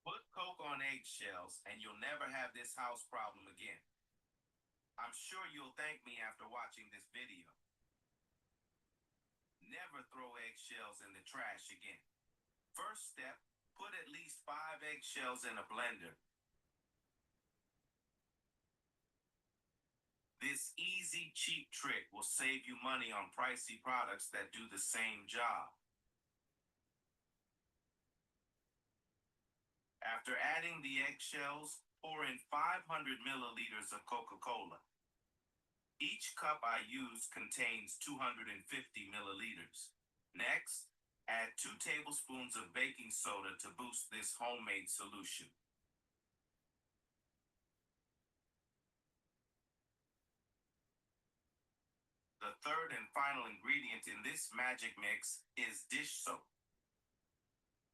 Put Coke on eggshells and you'll never have this house problem again. I'm sure you'll thank me after watching this video. Never throw eggshells in the trash again. First step, put at least 5 eggshells in a blender. This easy, cheap trick will save you money on pricey products that do the same job. After adding the eggshells, pour in 500 milliliters of Coca-Cola. Each cup I use contains 250 milliliters. Next, add 2 tablespoons of baking soda to boost this homemade solution. The third and final ingredient in this magic mix is dish soap.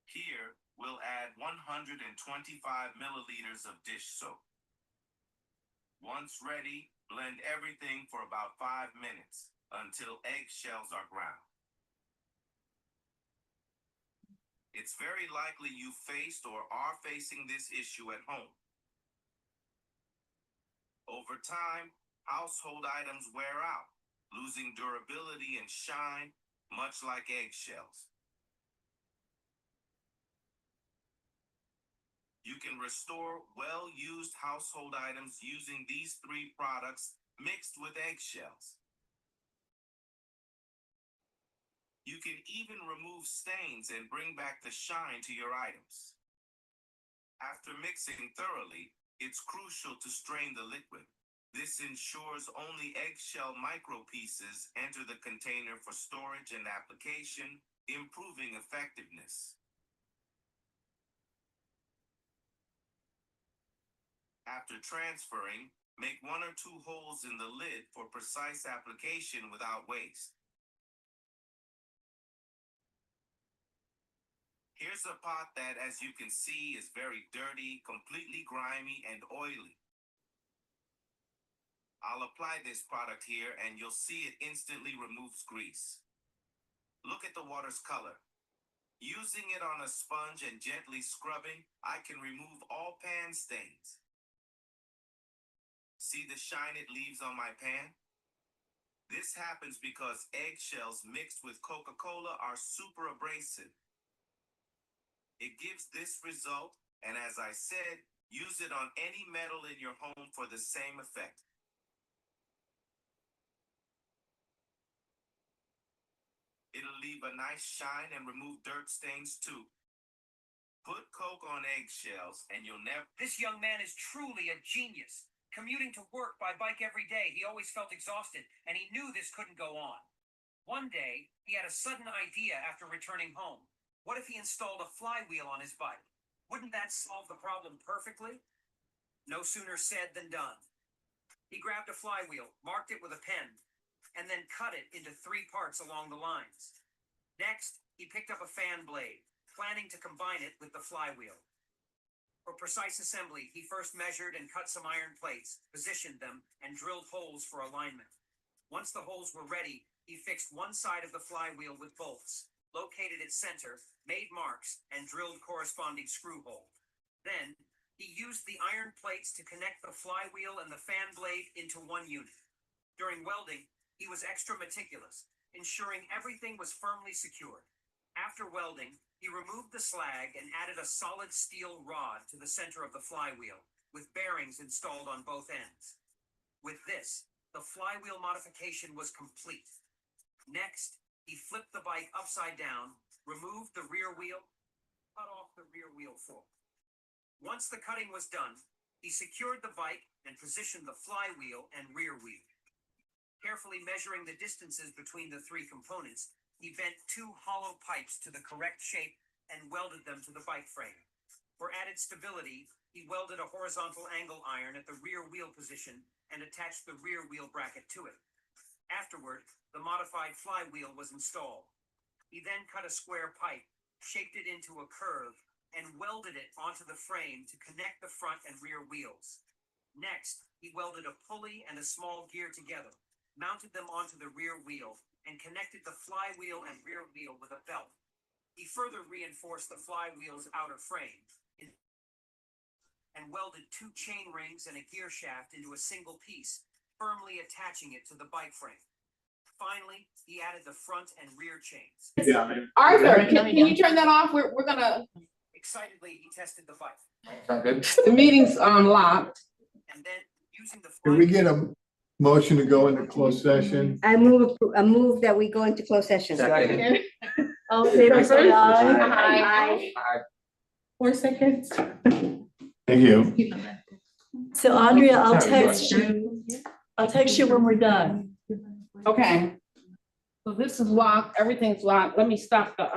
Here, we'll add 125 milliliters of dish soap. Once ready, blend everything for about 5 minutes until eggshells are ground. It's very likely you faced or are facing this issue at home. Over time, household items wear out, losing durability and shine, much like eggshells. You can restore well-used household items using these 3 products mixed with eggshells. You can even remove stains and bring back the shine to your items. After mixing thoroughly, it's crucial to strain the liquid. This ensures only eggshell micropieces enter the container for storage and application, improving effectiveness. After transferring, make 1 or 2 holes in the lid for precise application without waste. Here's a pot that, as you can see, is very dirty, completely grimy, and oily. I'll apply this product here and you'll see it instantly removes grease. Look at the water's color. Using it on a sponge and gently scrubbing, I can remove all pan stains. See the shine it leaves on my pan? This happens because eggshells mixed with Coca-Cola are super abrasive. It gives this result, and as I said, use it on any metal in your home for the same effect. It'll leave a nice shine and remove dirt stains too. Put Coke on eggshells and you'll never... This young man is truly a genius. Commuting to work by bike every day, he always felt exhausted, and he knew this couldn't go on. One day, he had a sudden idea after returning home. What if he installed a flywheel on his bike? Wouldn't that solve the problem perfectly? No sooner said than done. He grabbed a flywheel, marked it with a pen, and then cut it into 3 parts along the lines. Next, he picked up a fan blade, planning to combine it with the flywheel. For precise assembly, he first measured and cut some iron plates, positioned them, and drilled holes for alignment. Once the holes were ready, he fixed one side of the flywheel with bolts, located its center, made marks, and drilled corresponding screw hole. Then, he used the iron plates to connect the flywheel and the fan blade into one unit. During welding, he was extra meticulous, ensuring everything was firmly secured. After welding, he removed the slag and added a solid steel rod to the center of the flywheel, with bearings installed on both ends. With this, the flywheel modification was complete. Next, he flipped the bike upside down, removed the rear wheel, cut off the rear wheel fork. Once the cutting was done, he secured the bike and positioned the flywheel and rear wheel. Carefully measuring the distances between the 3 components, he bent 2 hollow pipes to the correct shape and welded them to the bike frame. For added stability, he welded a horizontal angle iron at the rear wheel position and attached the rear wheel bracket to it. Afterward, the modified flywheel was installed. He then cut a square pipe, shaped it into a curve, and welded it onto the frame to connect the front and rear wheels. Next, he welded a pulley and a small gear together, mounted them onto the rear wheel, and connected the flywheel and rear wheel with a belt. He further reinforced the flywheel's outer frame and welded 2 chain rings and a gear shaft into a single piece, firmly attaching it to the bike frame. Finally, he added the front and rear chains. Arthur, can you turn that off? We're gonna, Excitedly, he tested the bike. Sound good? the meeting's locked. And then, using the Can we get a motion to go into closed session? I move that we go into closed session. Second. All in favor, say aye. Aye. 4 seconds. Thank you. So Andrea, I'll text you when we're done. Okay. So this is locked, everything's locked. Let me stop the,